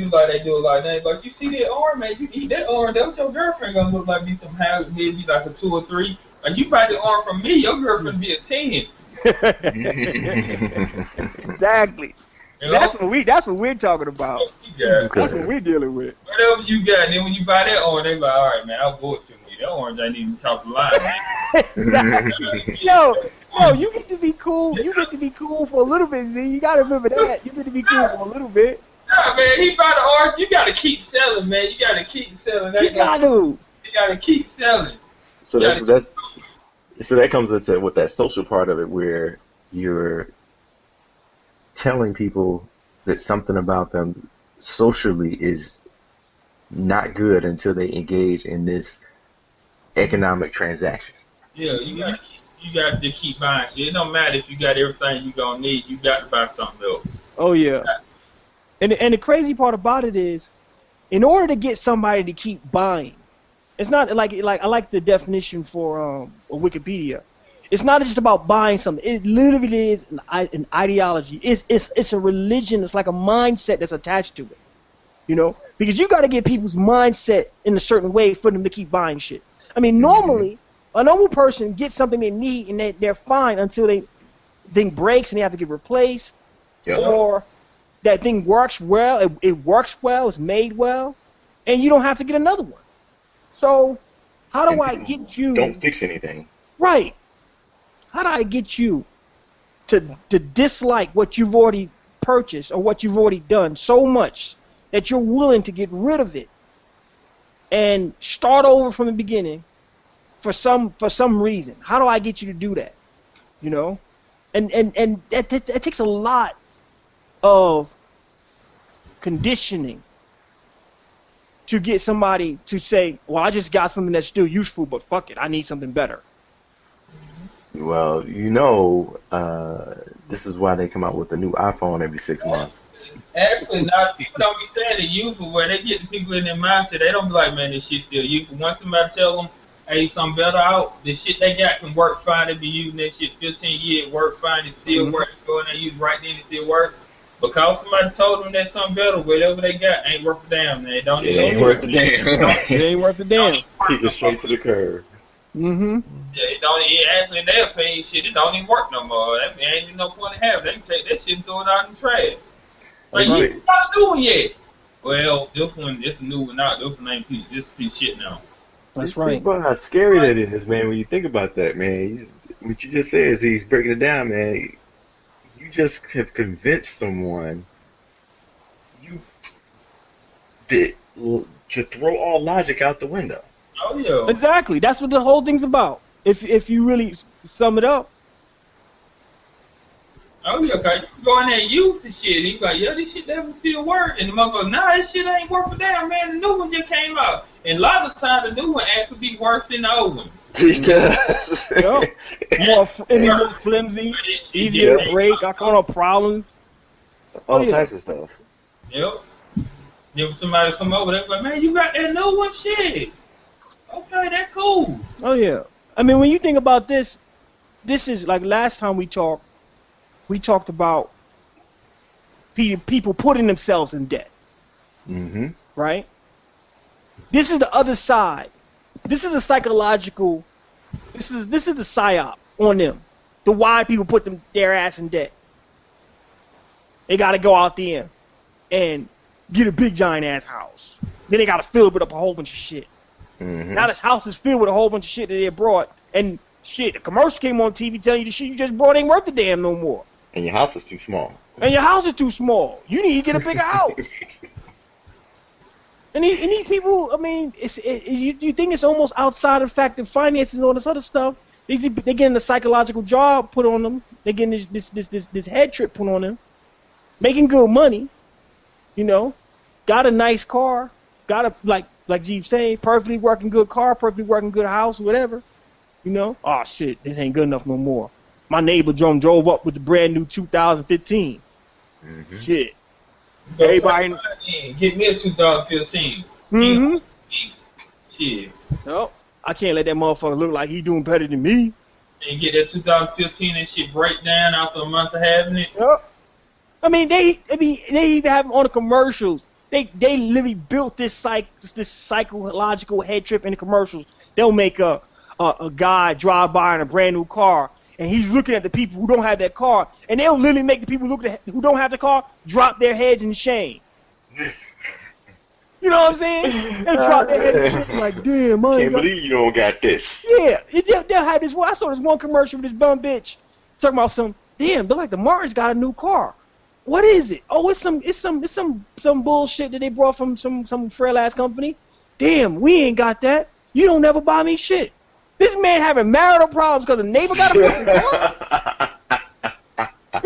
you see that orange, man, you eat that orange, that's what your girlfriend gonna look like, be some house, maybe like a 2 or 3. Like you buy the orange from me, your girlfriend be a 10. Exactly. That's what we're talking about. That's what we're dealing with. Whatever you got, and then when you buy that orange, they like, all right, man, I'll bullshit with you. That orange ain't even top the line, man. Exactly. Yo, you get to be cool. You get to be cool for a little bit, Z. You gotta remember that. You get to be cool for a little bit. Nah, man, he buy the orange. You gotta keep selling, man. You gotta keep selling. You gotta keep selling. So So that comes into with that social part of it, where you're telling people that something about them socially is not good until they engage in this economic transaction. Yeah, you got to keep buying shit. It don't matter if you got everything you gonna need. You got to buy something else. Oh yeah. And the crazy part about it is, in order to get somebody to keep buying, it's not like I like the definition for Wikipedia. It's not just about buying something. It literally is an ideology. It's a religion. It's like a mindset that's attached to it. You know, because you got to get people's mindset in a certain way for them to keep buying shit. I mean, normally a normal person gets something they need and they're fine until they thing breaks and they have to get replaced, or that thing works well. It works well. It's made well, and you don't have to get another one. So, how do I get you? Don't fix anything. Right. How do I get you to dislike what you've already purchased or what you've already done so much that you're willing to get rid of it and start over from the beginning for some reason? How do I get you to do that? You know, and that takes a lot of conditioning to get somebody to say, well, I just got something that's still useful, but fuck it, I need something better. Well, you know, this is why they come out with a new iPhone every 6 months. Actually, not people don't be saying it's useful. Where they get the people in their mindset, they don't be like, man, this shit still useful. Once somebody tell them, hey, something better out, the shit they got can work fine. They be using that shit 15 years, work fine, it still work. Go in there, use right then, it still work. Because somebody told them that something better, whatever they got ain't worth a damn. It ain't worth a damn. It ain't worth a damn. Keep it straight to the curb. Mm-hmm. Yeah, actually in their opinion, shit, it don't even work no more. That ain't even no point in having. They can take that shit and throw it out in the trash. Like, you got a new one yet? Well, this one, it's a new one now. This one ain't this piece of shit now. That's right. Think about how scary that is, man. When you think about that, man, what you just said is he's breaking it down, man. You just have convinced someone to throw all logic out the window. Oh yeah. Exactly. That's what the whole thing's about. If you really sum it up. Oh yeah, cause you go in there and use the shit. He's like, yeah, this shit never still work. And the motherfucker, nah, this shit ain't worth a damn, man. The new one just came out. And a lot of the time, the new one actually be worse than the old one. Yep. More flimsy, easier to break, got kind of problems. All types of stuff. Yep. Then somebody come over, they're like, man, you got that new one, shit. Okay, that's cool. Oh yeah. I mean, when you think about this is like last time we talked about people putting themselves in debt. Mm-hmm. Right? This is the other side. This is a psychological. This is a psyop on them. The why people put their ass in debt. They got to go out there and get a big giant ass house. Then they got to fill it up a whole bunch of shit. Mm-hmm. Now this house is filled with a whole bunch of shit that they brought, and shit, a commercial came on TV telling you the shit you just brought ain't worth a damn no more. And your house is too small. And your house is too small. You need to get a bigger house. And these people, I mean, you think it's almost outside of the fact that finances and all this other stuff. They're getting a psychological job put on them. They're getting this head trip put on them. Making good money, you know. Got a nice car. Got a like Jeep saying, perfectly working good car, perfectly working good house, whatever. You know. Oh shit, this ain't good enough no more. My neighbor drove up with the brand new 2015. Mm-hmm. Shit. So everybody get me a 2015. Mm-hmm. Shit. No, I can't let that motherfucker look like he doing better than me. And get that 2015 and shit break down after a month of having it. Yep. I mean, they even have them on the commercials. They literally built this psychological head trip in the commercials. They'll make a guy drive by in a brand new car, and he's looking at the people who don't have that car, and they'll literally make the people who don't have the car drop their heads in shame. You know what I'm saying? They'll drop their heads in shame like, damn, I can't believe you don't got this. Yeah, they'll have this. I saw this one commercial with this bum bitch talking about damn, they're like the Martins got a new car. What is it? Oh, it's some bullshit that they brought from some frail ass company. Damn, we ain't got that. You don't never buy me shit. This man having marital problems because a neighbor got a fucking car?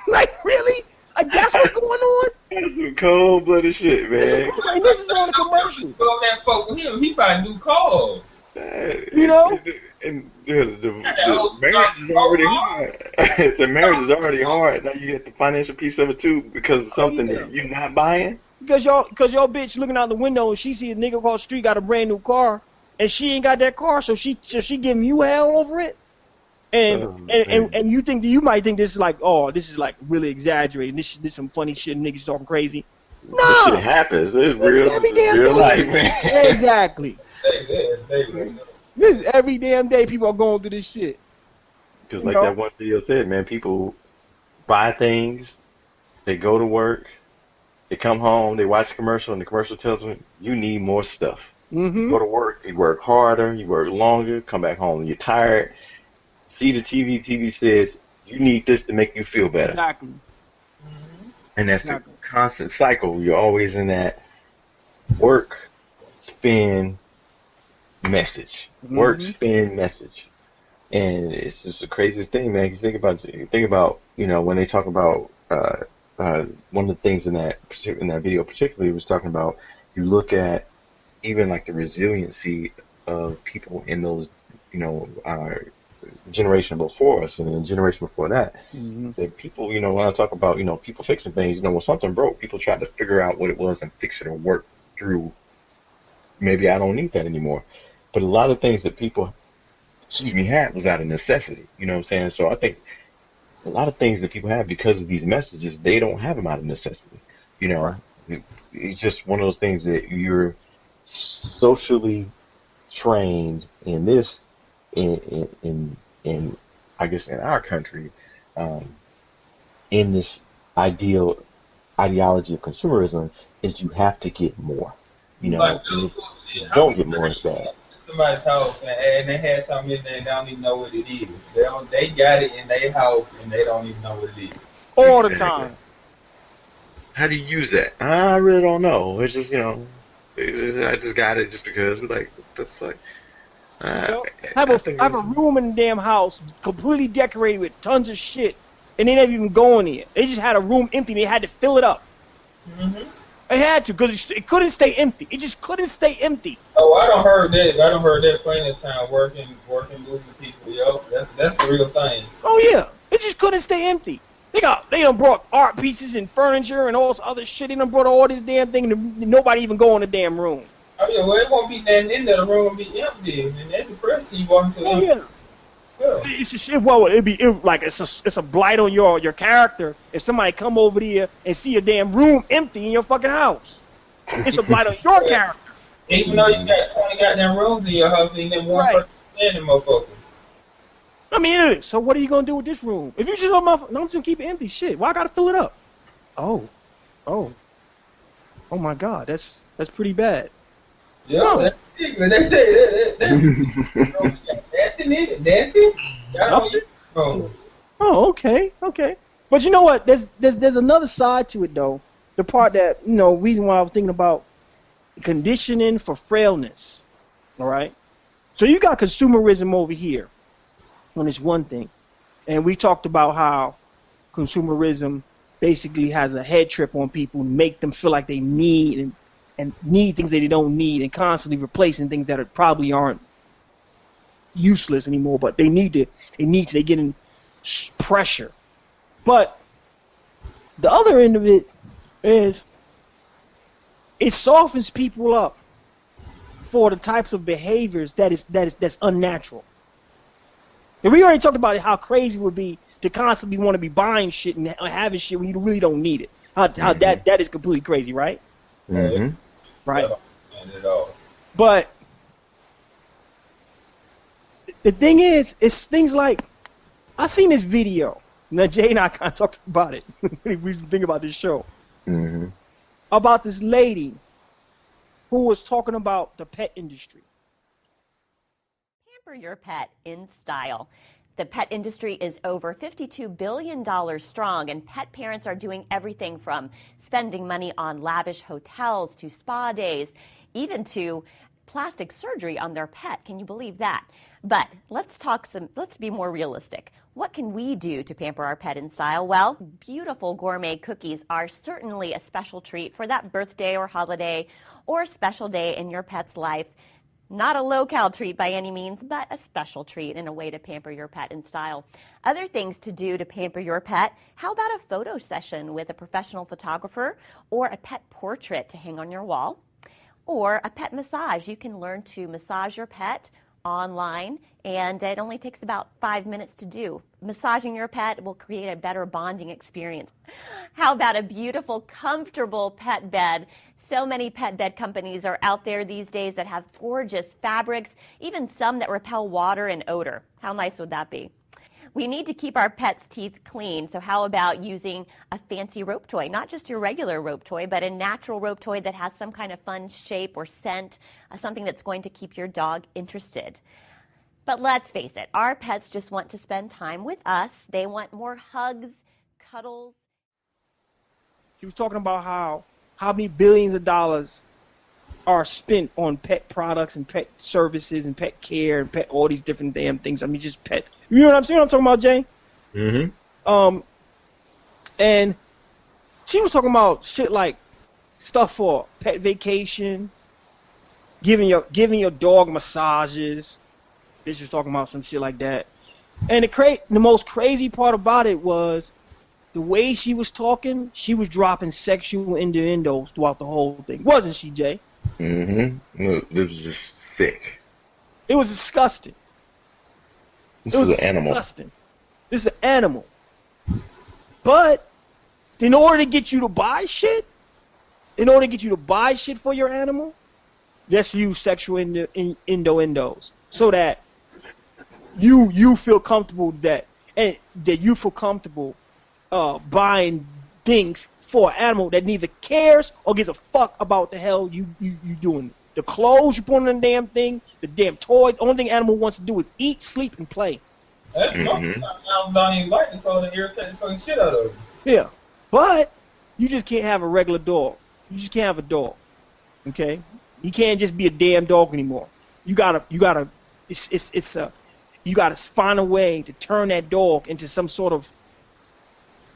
Like, really? Like, that's what's going on? That's some cold-blooded shit, man. And this is on a commercial. Go that fuck with him. He buy a new car. You know? And the marriage is already hard. The marriage is already hard. Now you get the financial piece of it too because of something that you're not buying. Because y'all bitch looking out the window and she see a nigga across the street got a brand new car and she ain't got that car, so she giving you hell over it. And you might think this is like, oh, this is like really exaggerated. This some funny shit. Niggas talking crazy. No, this shit happens. It's real. Every damn real day. life, man. Exactly. This is every damn day. People are going through this shit. Because like that one video said, man, people buy things, they go to work, they come home, they watch a commercial, and the commercial tells them you need more stuff. Mm-hmm. You go to work, you work harder, you work longer, come back home, you're tired. See the TV says, you need this to make you feel better. Exactly. And that's a constant cycle. You're always in that work, spend, message. Work, spend, message. And it's just the craziest thing, man. Because think about, you know, when they talk about, one of the things in that video particularly was talking about, you look at even like the resiliency of people in those, you know, generation before us and the generation before that, that people, you know, when I talk about, you know, people fixing things, you know, when something broke, people tried to figure out what it was and fix it or work through. Maybe I don't need that anymore. But a lot of things that people, had was out of necessity. You know what I'm saying? So I think a lot of things that people have because of these messages, they don't have them out of necessity. You know, it's just one of those things that you're socially trained in this, in I guess in our country, in this ideology of consumerism, is you have to get more. You know, like, if you don't get more, it's bad. Somebody's house and they had something in there and they don't even know what it is. They got it in their house and they don't even know what it is. All the time. How do you use that? I really don't know. It's just, you know, I just got it just because. We're like, what the fuck? I have a room in the damn house completely decorated with tons of shit, and they never even go in there. They just had a room empty. And they had to fill it up. They had to because it couldn't stay empty. It just couldn't stay empty. Oh, I don't heard that plenty of time working, moving people. Yo, that's the real thing. Oh yeah, it just couldn't stay empty. They done brought art pieces and furniture and all this other shit. They done brought all this damn thing, and nobody even go in the damn room. Oh yeah, well it won't be nothing in there. The room will be empty, and that's the first thing you walk into. Oh yeah. It's just it's a blight on your character if somebody come over there and see a damn room empty in your fucking house. It's a blight on your character. Even though you got 20 goddamn rooms in your house, and then one person standing, motherfucker. I mean, so what are you gonna do with this room? If you just I'm just gonna keep it empty. Shit, why I gotta fill it up? Oh my God, that's pretty bad. Yeah, that's Oh, okay. But you know what? There's another side to it though. The part that, you know, reason why I was thinking about conditioning for frailness. All right. So you got consumerism over here on this one thing, and we talked about how consumerism basically has a head trip on people, make them feel like they need and need things that they don't need, and constantly replacing things that probably aren't useless anymore, but they get in pressure. But the other end of it is it softens people up for the types of behaviors that's unnatural. And we already talked about how crazy it would be to constantly want to be buying shit and having shit when you really don't need it. How that is completely crazy, right? Mm-hmm. Right. But the thing is, it's things like, I seen this video. Now Jay and I kind of talked about it. We think about this show. Mm-hmm. About this lady who was talking about the pet industry. Pamper your pet in style. The pet industry is over $52 billion strong, and pet parents are doing everything from spending money on lavish hotels to spa days, even to plastic surgery on their pet. Can you believe that? But let's be more realistic. What can we do to pamper our pet in style? Well, beautiful gourmet cookies are certainly a special treat for that birthday or holiday or special day in your pet's life. Not a low-cal treat by any means, but a special treat and a way to pamper your pet in style. Other things to do to pamper your pet: how about a photo session with a professional photographer, or a pet portrait to hang on your wall, or a pet massage? You can learn to massage your pet online, and it only takes about 5 minutes to do. Massaging your pet will create a better bonding experience. How about a beautiful, comfortable pet bed? So many pet bed companies are out there these days that have gorgeous fabrics, even some that repel water and odor. How nice would that be? We need to keep our pets' teeth clean, so how about using a fancy rope toy? Not just your regular rope toy, but a natural rope toy that has some kind of fun shape or scent, something that's going to keep your dog interested. But let's face it, our pets just want to spend time with us. They want more hugs, cuddles. She was talking about how many billions of dollars are spent on pet products and pet services and pet care and pet all these different damn things. I mean, just pet. You know what I'm saying? What I'm talking about, Jay? Mm-hmm. And she was talking about shit like stuff for pet vacation, giving your dog massages. Bitch was talking about some shit like that. And the most crazy part about it was the way she was talking. She was dropping sexual innuendos throughout the whole thing, wasn't she, Jay? Mm-hmm. No, this was just sick. It was disgusting. This is an animal. Disgusting. This is an animal. But in order to get you to buy shit, for your animal, let's use sexual innuendos so that you feel comfortable that you feel comfortable buying things for an animal that neither cares or gives a fuck about the hell you doing. The clothes you put on the damn thing, the damn toys. Only thing animal wants to do is eat, sleep, and play. That's something I don't even like the clothes and irritate the fucking shit out of them. Yeah, but you just can't have a regular dog. You just can't have a dog. Okay, you can't just be a damn dog anymore. You gotta find a way to turn that dog into some sort of,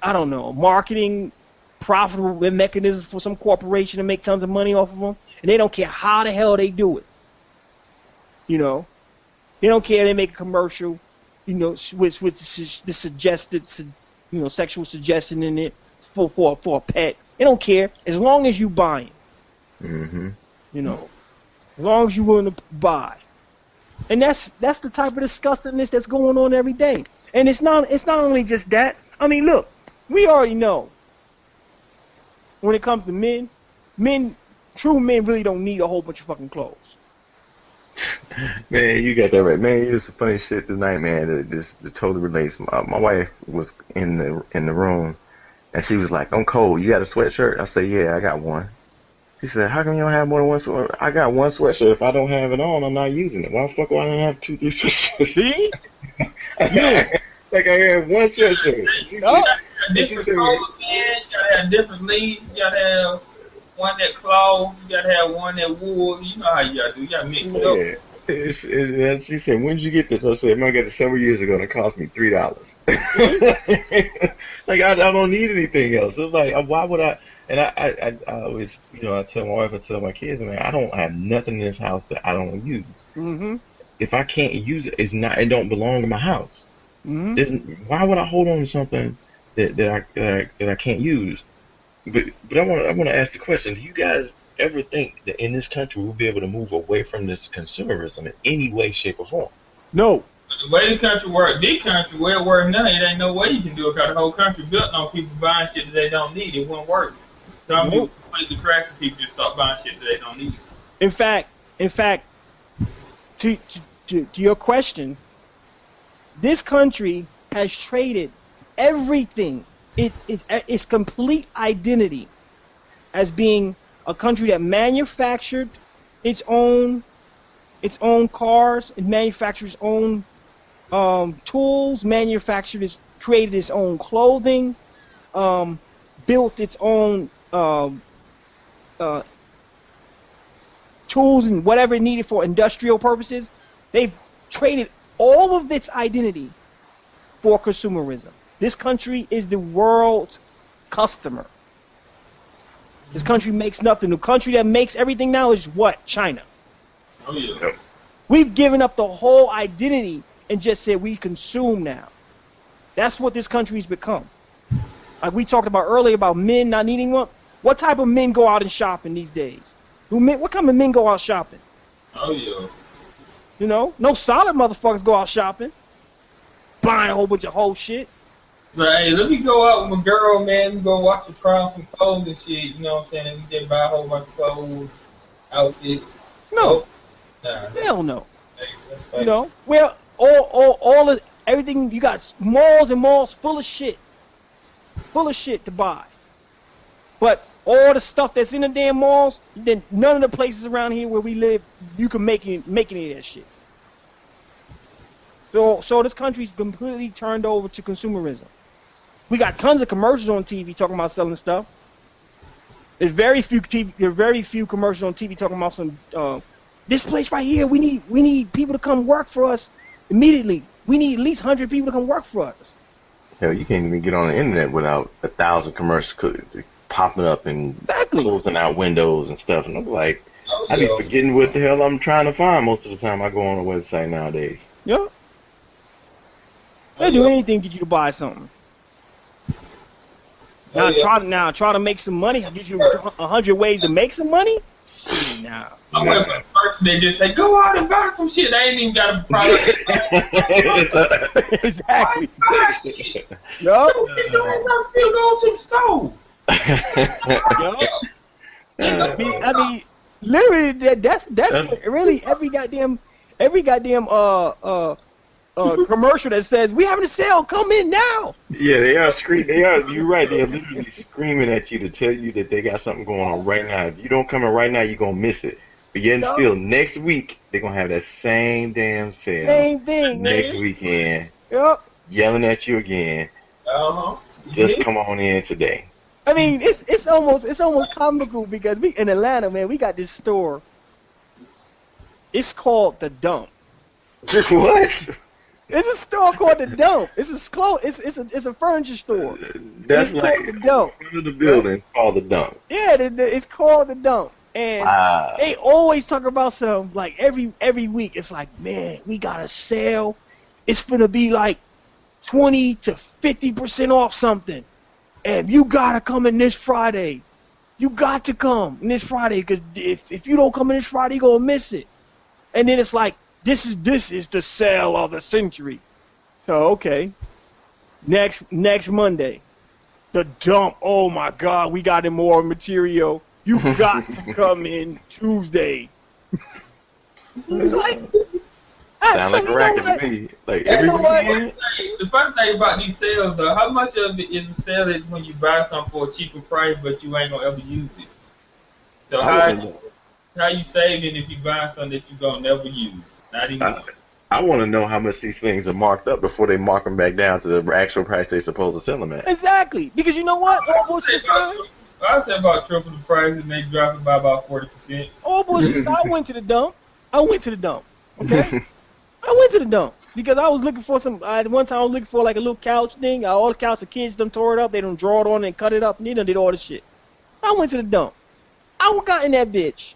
I don't know, marketing profitable mechanism for some corporation to make tons of money off of them, and they don't care how the hell they do it. You know, they don't care. They make a commercial, you know, with the suggested, you know, sexual suggestion in it for a pet. They don't care as long as you buying. Mm-hmm. You know, as long as you're willing to buy, and that's the type of disgustingness that's going on every day. And it's not only just that. I mean, look, we already know. When it comes to men, true men really don't need a whole bunch of fucking clothes. Man, you got that right. Man, it was some funny shit tonight, man. That totally relates. My wife was in the room, and she was like, "I'm cold. You got a sweatshirt?" I said, "Yeah, I got one." She said, "How come you don't have more than one sweatshirt?" I got one sweatshirt. If I don't have it on, I'm not using it. Why the fuck do I have 2, 3 sweatshirts? See? Yeah. Like I have one sweatshirt. You gotta have different colors, man. You gotta have different leaves. You gotta have one that cloth. You gotta have one that wool. You know how you gotta do. You gotta mix it up. She said, "When did you get this?" I said, "Man, I got it several years ago, and it cost me $3." Like I don't need anything else. It's like, why would I? And I always, you know, I tell my wife, I tell my kids, man, I don't have nothing in this house that I don't use. Mm-hmm. If I can't use it, it don't belong to my house. Mm-hmm. Why would I hold on to something that I can't use? But I want to ask the question: do you guys ever think that in this country we'll be able to move away from this consumerism in any way, shape, or form? No. The way the country works, big country, where it works now, it ain't no way you can do it because the whole country built on people buying shit that they don't need. It wouldn't work. Some people completely crash and people just start buying shit that they don't need. In fact, to your question, this country has traded everything, its complete identity as being a country that manufactured its own cars, it manufactured its own tools, created its own clothing, built its own tools and whatever needed for industrial purposes, they've traded all of its identity for consumerism. This country is the world's customer. This country makes nothing. The country that makes everything now is what? China. Oh, yeah. We've given up the whole identity and just said we consume now. That's what this country's become. Like we talked about earlier about men not needing one. What type of men go out and shopping these days? What kind of men go out shopping? Oh, yeah. You know, no solid motherfuckers go out shopping, buying a whole bunch of whole shit. But hey, let me go out with my girl, man. Go watch her try on some clothes and shit. You know what I'm saying? And we just buy a whole bunch of clothes, outfits. No, Nah, hell no. hey, You know, where all of everything you got malls and malls full of shit to buy. But all the stuff that's in the damn malls, then none of the places around here where we live, you can make any of that shit. So this country's completely turned over to consumerism. We got tons of commercials on TV talking about selling stuff. There's very few commercials on TV talking about some this place right here. We need people to come work for us immediately. We need at least 100 people to come work for us. Hell, you can't even get on the internet without 1,000 commercials popping up and closing out windows and stuff. And I'm like, I be forgetting what the hell I'm trying to find most of the time I go on a website nowadays. Yeah. They'll do anything to get you to buy something. Now try to make some money. I'll get you 100 ways to make some money. Nah. I'm waiting for the person they just say, go out and buy some shit. I ain't even got a product. Exactly. Buy shit. Yup. I'm still going to the store. Yup. I mean, literally, that's really every goddamn commercial that says we having a sale, come in now. Yeah, they are screaming. You're right. They're literally screaming at you to tell you that they got something going on right now. If you don't come in right now, you're gonna miss it. But yet still, next week they're gonna have that same damn sale. Same thing, next man. weekend. Yep. Yelling at you again. Just come on in today. I mean, it's almost comical because we in Atlanta, man. We got this store. It's called The Dump. What? It's a store called The Dump. It's a furniture store. That's it's like called The Dump. Front of the building called The Dump. Yeah, it's called The Dump. And they always talk about some, like every week. It's like, man, we got a sale. It's gonna be like 20 to 50% off something. And you gotta come in this Friday. You got to come in this Friday, because if you don't come in this Friday, you're gonna miss it. And then it's like, this is the sale of the century. So okay. Next Monday. The Dump. Oh my God, we got more material. You got to come in Tuesday. It's like sound like a racket to me. Like every weekend. The funny thing about these sales, though, how much of it is the sale is when you buy something for a cheaper price, but you ain't gonna ever use it? So how you saving if you buy something that you gonna never use? Not even. I want to know how much these things are marked up before they mark them back down to the actual price they're supposed to sell them at. Exactly, because you know what? All bullshit aside, I said about triple the price and they drop it by about 40%. All bullshit aside, I went to the dump. Okay. I went to the dump because I was looking for some. One time I was looking for like a little couch thing. All the couch, the kids done tore it up. They done draw it on and cut it up, and they done did all this shit. I went to the dump. I got in that bitch.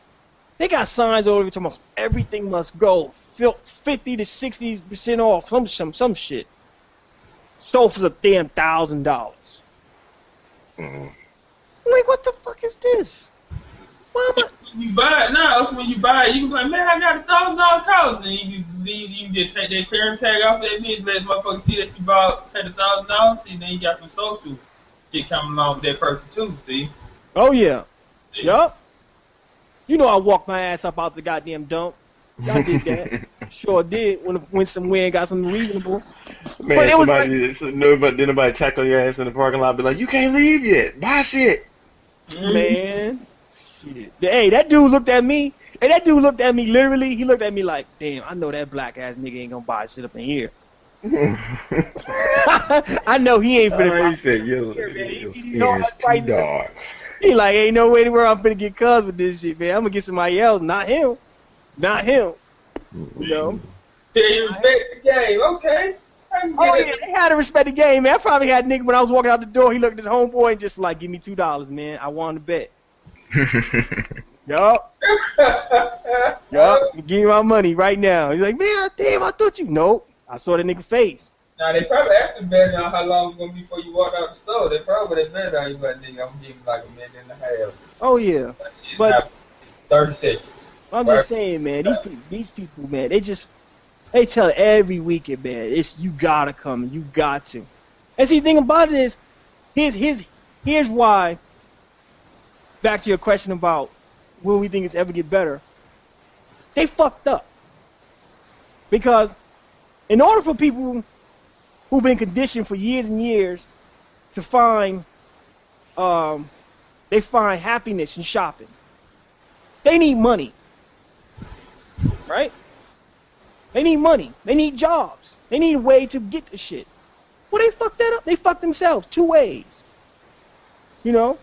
They got signs all over talking about everything must go 50 to 60% off. Some shit. Sold for a damn $1,000. Mm-hmm. I'm like, what the fuck is this? Why am I? You buy it now. When you buy it, you can be like, man, I got $1,000 couch. And you can just take that clearance tag off that bitch, let motherfuckers see that you paid $1,000. See, then you got some social shit coming along with that person too. See? Oh yeah. Yup. You know I walked my ass up out the goddamn dump. I did that. Sure did. Went somewhere and got something reasonable. Man, but it was nobody tackle your ass in the parking lot, be like, you can't leave yet. Buy shit. Man. Shit. Hey, that dude looked at me. Hey, that dude looked at me literally. He looked at me like, damn, I know that black ass nigga ain't gonna buy shit up in here. I know he ain't finna buy He said, you know how prices. He like, ain't no way where I'm finna get cuz with this shit, man. I'm gonna get somebody else, not him. Not him. You know? So you respect the game, okay. Oh yeah, they had to respect the game, man. I probably had a nigga when I was walking out the door, he looked at his homeboy and just like, give me $2, man. I won the bet. Yup. Yup. Give me my money right now. He's like, man, damn, I thought you. Nope. I saw that nigga face. Now they probably asked him better on how long it's gonna be before you walk out the store. They probably bet on you, but nigga, I'm giving like a minute and a half. Oh yeah. But 30 seconds. I'm just saying, man, these people, man, they tell every weekend, man, you gotta come, you got to. And see, the thing about it is, here's why. Back to your question about will we think it's ever get better? They fucked up. Because in order for people who've been conditioned for years and years to find happiness in shopping, they need money. Right? They need money. They need jobs. They need a way to get the shit. Well, they fucked that up. They fucked themselves 2 ways. You know?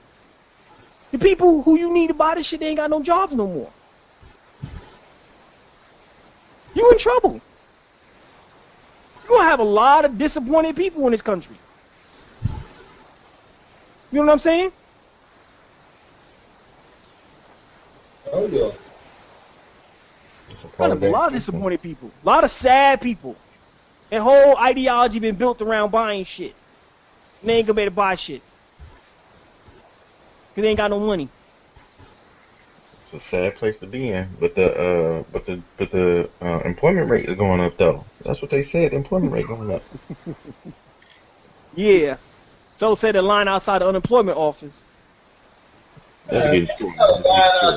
The people who you need to buy this shit, they ain't got no jobs no more. You in trouble. You're gonna have a lot of disappointed people in this country. You know what I'm saying? Oh yeah. A lot of disappointed people. A lot of sad people. Their whole ideology been built around buying shit. And they ain't gonna be able to buy shit. Cause they ain't got no money. It's a sad place to be in, but the employment rate is going up though. That's what they said. The employment rate going up. Yeah. So said the line outside the unemployment office. That's good.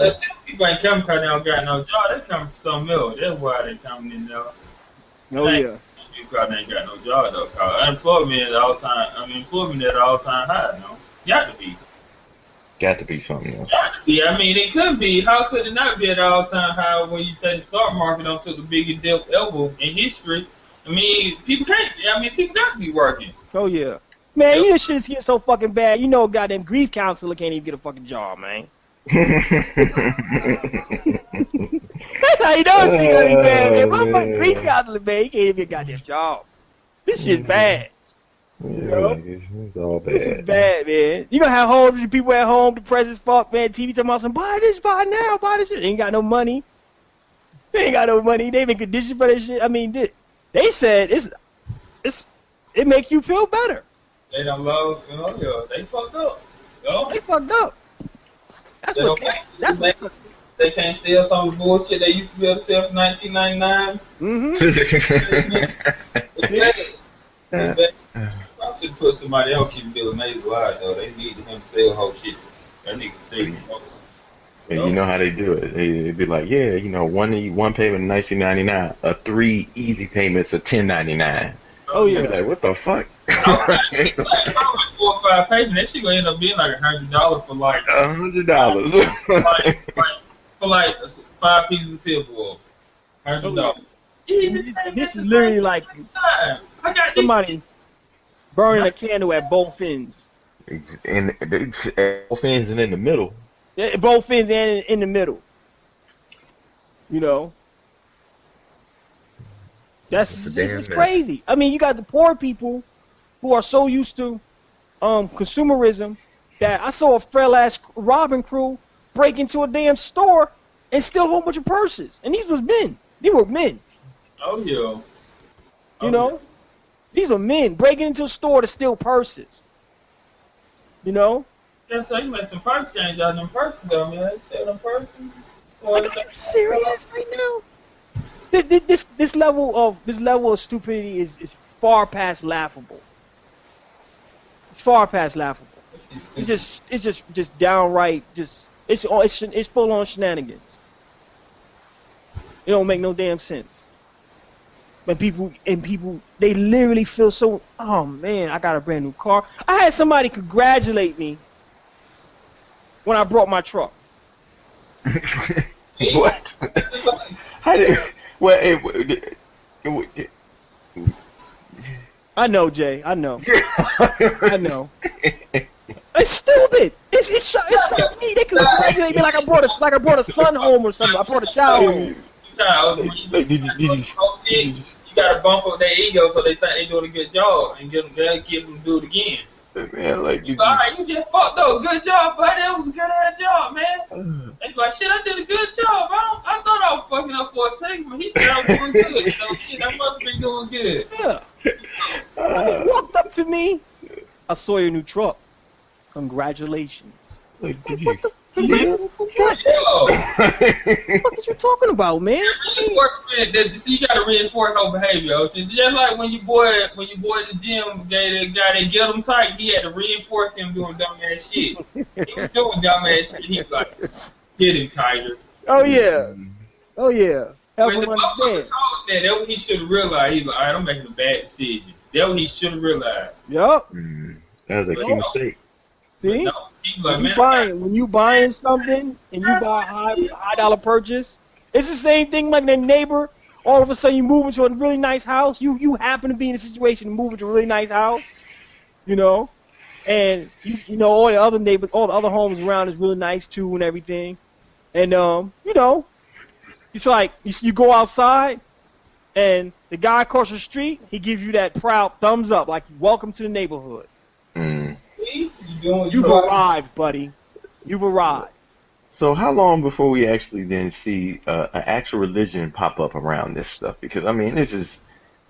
That's people ain't coming because they don't got no job. They come from something else. That's why they coming in there. Oh yeah. Because they ain't got no job though. Cause unemployment at all time. Employment at all time high. No, got to be. Got to be something else. Got to be. I mean, it could be. How could it not be at all time high when you say the stock market on took the biggest dip ever in history? I mean, people can't. I mean, people got to be working. Oh yeah. Man, you know shit is getting so fucking bad. You know, goddamn grief counselor can't even get a fucking job, man. That's how you know it's gonna be bad, man. My fucking grief counselor, man, he can't even get a goddamn job. This shit's bad. Yeah, You know? it's all bad. This is bad, man. You gonna have homes, people at home depressed as fuck, man. TV talking about some buy this, buy now, buy this shit. They ain't got no money. They ain't got no money. They been conditioned for this shit. I mean, they said it makes you feel better. They don't love, they fucked up. They fucked up. That's what they can't sell some of the bullshit they used to be able to sell in 1999. I should put somebody else keep Bill Mays alive though. They need him to sell whole shit. That nigga sell. And you know how they do it. They'd be like, yeah, one payment $19.99, 3 easy payments of $10.99. Oh yeah. Like, what the fuck? Like 4 or 5 pages, that shit gonna end up being like $100 for like $100. for like 5 pieces of silverware. $100. This is literally like somebody burning a candle at both ends. And both ends and in the middle. Yeah, both ends and in the middle. You know. It's crazy. I mean, you got the poor people who are so used to consumerism that I saw a Fellaz robbing crew break into a damn store and steal a whole bunch of purses. And these was men. They were men. Oh yeah. You know? These are men breaking into a store to steal purses. You know? Yeah, so you made some price change on them purses though, man. They sell them purses. Like, are you serious right now? This level of stupidity is far past laughable. It's far past laughable. It's just downright it's full on shenanigans. It don't make no damn sense. But people they literally feel so, oh man, I got a brand new car. I had somebody congratulate me when I brought my truck. What? How did? Well, I know, Jay. I know. I know. It's stupid. It shocked me. They congratulate me like I brought a son home or something. I brought a child home. Like, did you You gotta bump up their ego so they think they doing a good job and they'll give them to do it again. man, like, Alright, you just fucked up. Good job, buddy. That was a good ass job, man. They like, shit, I did a good job. I thought I was fucking up for a second, but he said I was doing good. So shit, I must have been doing good. Yeah. He walked up to me. I saw your new truck. Congratulations. like, did What you? What are you talking about, man? So you gotta reinforce no behavior. So just like when your boy at the gym gave that guy that get him tight, he had to reinforce him doing dumbass shit. He was doing dumbass shit. He's like, get him tighter. Oh yeah. Oh yeah. Help When him the understand. motherfucker told that, that's what he should have realized. He's like, alright, I'm making a bad decision. That's what he should have realized. Yup. That was a key mistake. See? No, he's like, When you buying something and you buy a high dollar purchase, it's the same thing like that neighbor. All of a sudden you move into a really nice house. You happen to be in a situation to move into a really nice house, you know, and you know all the other neighbors, all the other homes around is really nice too and everything, and you know, it's like you go outside and the guy across the street, he gives you that proud thumbs up like welcome to the neighborhood. You've arrived, buddy. You've arrived. So how long before we actually then see an actual religion pop up around this stuff? Because I mean, this is,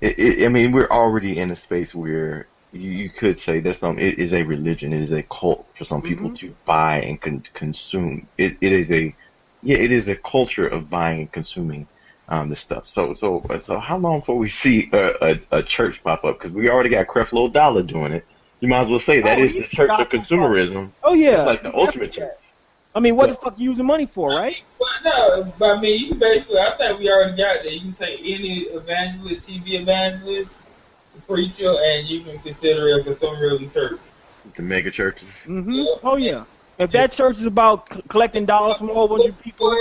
I mean, we're already in a space where you could say there's it is a religion, it is a cult for some people to buy and consume. It is a culture of buying and consuming this stuff. So how long before we see a church pop up? Because we already got Creflo Dollar doing it. You might as well say that is the church of consumerism. Oh yeah, it's like the ultimate church. I mean, what the fuck you using money for, right? No, but I mean, you basically, I think we already got that. You can take any evangelist, TV evangelist, preacher, and you can consider it a consumerism church. The mega churches. Oh yeah. If that church is about collecting dollars from a whole bunch of people.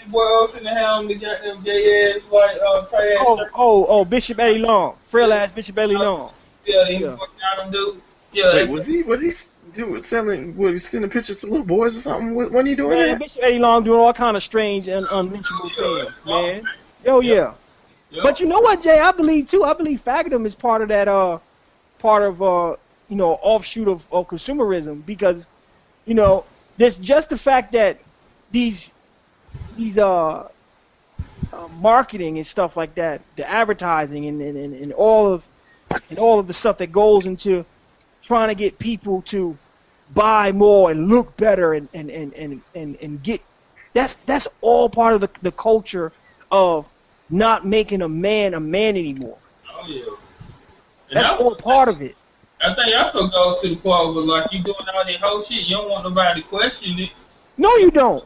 What else in the hell they got them gay ass like tight ass? Oh, Bishop Eddie Long, Frailness Bishop Eddie Long. Yeah, he fucking got them dude. Wait, Yeah. was he sending pictures to little boys or something? Wasn't he doing that? Bishop Eddie Long doing all kind of strange and unmentionable things, man. Oh yeah. But you know what, Jay? I believe faggotism is part of that offshoot of consumerism, because you know there's just the fact that these marketing and stuff like that, the advertising and all of the stuff that goes into trying to get people to buy more and look better and get that's all part of the culture of not making a man anymore. Oh yeah. That's all part of it. I think also goes to the part where like you doing all that whole shit, you don't want nobody to question it. No, you don't.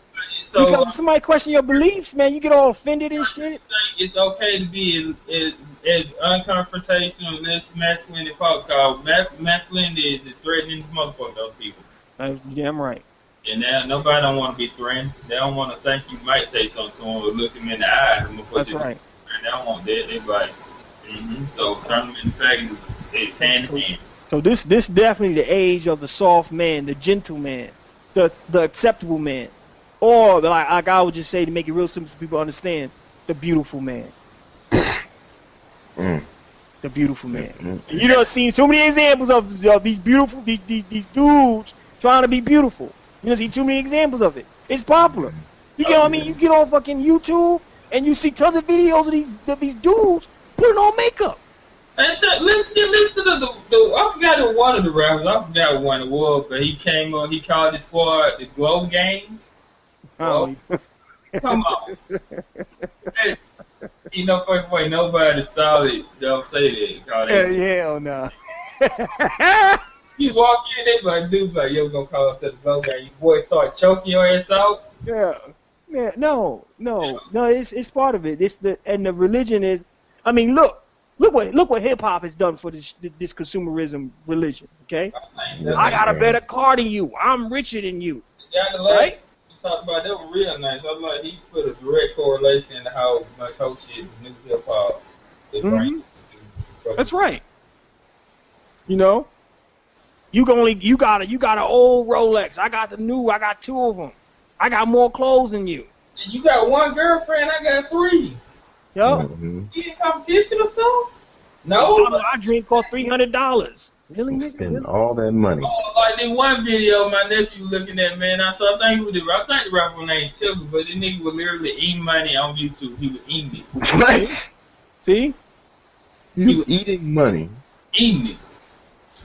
So, because if somebody question your beliefs, man, you get all offended and shit. I think it's okay to be as unconfrontational, less masculine as possible. Masculinity is threatening the motherfucker to other people. That's damn right. And now nobody don't want to be threatened. They don't want to think you might say something to them or look them in the eye. That's right. And they don't want that. They like, So turn them in the fact it's hand in hand. So this definitely the age of the soft man, the gentle man, the acceptable man, or like I would just say to make it real simple for people to understand, the beautiful man. The beautiful man. And you know, seen so many examples of these beautiful these dudes trying to be beautiful. You know, see too many examples of it. It's popular. You get what I mean? You get on fucking YouTube and you see tons of videos of these dudes putting on makeup. And listen to the I forgot who one of the rappers. I forgot one it was, but he came on. He called his squad the Glow Gang. Oh, come on. Hey, you know, first way nobody solid don't say that. Hell no. You walk in, they like, dude, like, yo, gonna call us to the Glow Gang. You boys start choking your ass out. Yeah. No. It's part of it. And the religion is. I mean, look what hip hop has done for this consumerism religion. Okay. I got a better car than you. I'm richer than you. Right. Talk about that was real nice. I'm like, he put a direct correlation to how much whole shit new hip hop is bringing. That's right. You know, You got an old Rolex. I got the new. I got 2 of them. I got more clothes than you. You got 1 girlfriend. I got 3. Yup. Mm-hmm. You in competition or something? No. My drink cost $300. Really, You nigga? spend Really? all that money. Oh, like this one video my nephew looking at, man. I think the rapper named Tilly, but the nigga was literally eating money on YouTube. He was eating it. What? See? He was eating money. Eating it.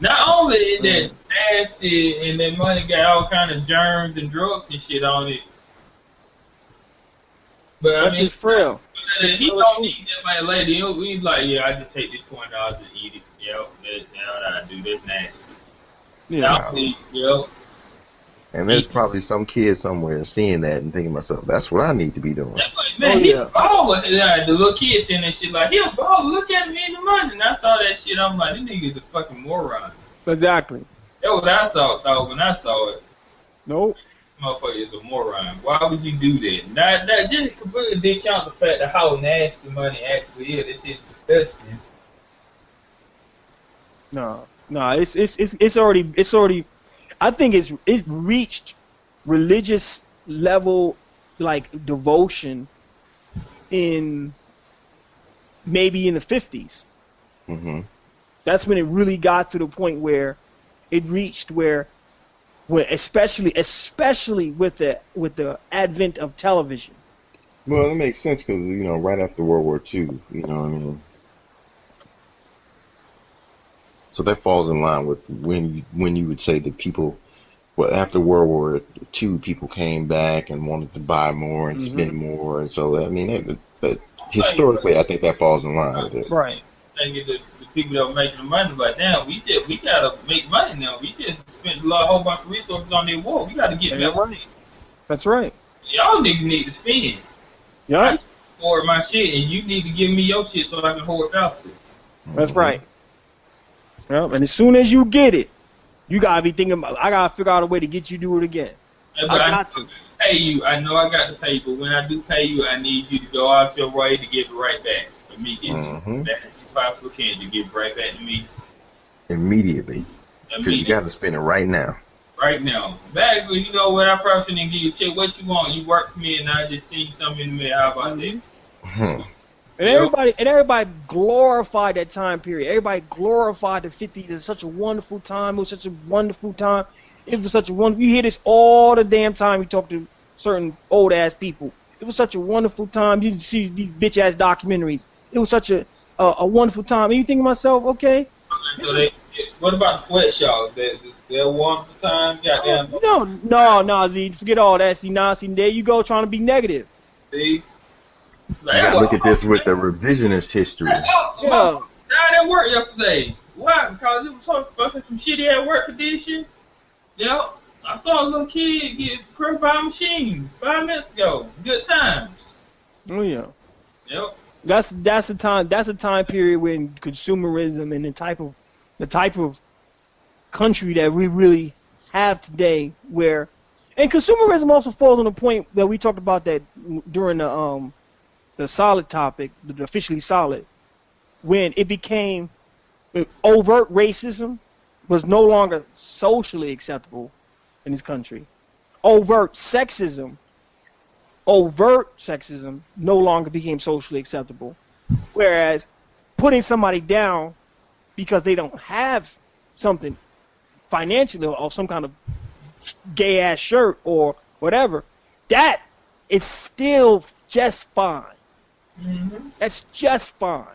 Not only is that nasty and that money got all kind of germs and drugs and shit on it, but That's just frail. he don't eat that money later. He's like, yeah, I just take this $20 and eat it. Yep, that's what I do. That's nasty. Yeah. Yep. And there's probably some kid somewhere seeing that and thinking to myself, that's what I need to be doing. Like, man, he's a baller. The little kid saying that shit like, he a baller. Look at him in the money. And I saw that shit. I'm like, this nigga's a fucking moron. Exactly. That's what I thought when I saw it. Nope. Motherfucker is a moron. Why would you do that? That just completely discount the fact of how nasty money actually is. This shit's disgusting. No, it's already. I think it reached religious level like devotion in maybe in the 50s. Mm-hmm. That's when it really got to the point where it reached where especially with the advent of television. Well, it makes sense because, right after World War II, you know what I mean? So that falls in line with when you would say that people, after World War II, people came back and wanted to buy more and spend more. And so, I mean, historically, I think that falls in line with it. Right. The people that were making the money, like, damn, we gotta make money now. We just spent a whole bunch of resources on their war. We gotta get that money. That's right. Y'all niggas need to spend. Yeah. I hoard my shit, and you need to give me your shit so I can hoard y'all shit. That's right. Well, and as soon as you get it, you gotta be thinking about, I gotta figure out a way to get you to do it again. Yeah, I got to pay you. I know I got to pay you, but when I do pay you, I need you to go out your way to give it right back. For me, get it back as you possibly can to give it right back to me. Immediately. Because you got to spend it right now. Right now. Basically, when I first didn't give you a check, what you want? You work for me, and I just see something in the mail. How about that? And everybody glorified that time period. Everybody glorified the 50s as such a wonderful time. It was such a wonderful time. It was such a wonderful. You hear this all the damn time. You talk to certain old ass people. It was such a wonderful time. You see these bitch ass documentaries. It was such a wonderful time. And you think to myself, okay. So what about the sweatshops? They're wonderful time. Goddamn. No, Z. Forget all that. See, there you go trying to be negative. See. You gotta look at this with the revisionist history. I didn't work yesterday. Why? Because it was so fucking some shitty at work condition. Yep. I saw a little kid get crushed by a machine 5 minutes ago. Good times. Oh yeah. Yep. That's the time period when consumerism and the type of country that we really have today, where, and consumerism also falls on the point that we talked about that during the solid topic, the officially solid, when it became overt racism was no longer socially acceptable in this country. Overt sexism no longer became socially acceptable. Whereas putting somebody down because they don't have something financially or some kind of gay ass shirt or whatever, that is still just fine. Mm-hmm. That's just fine.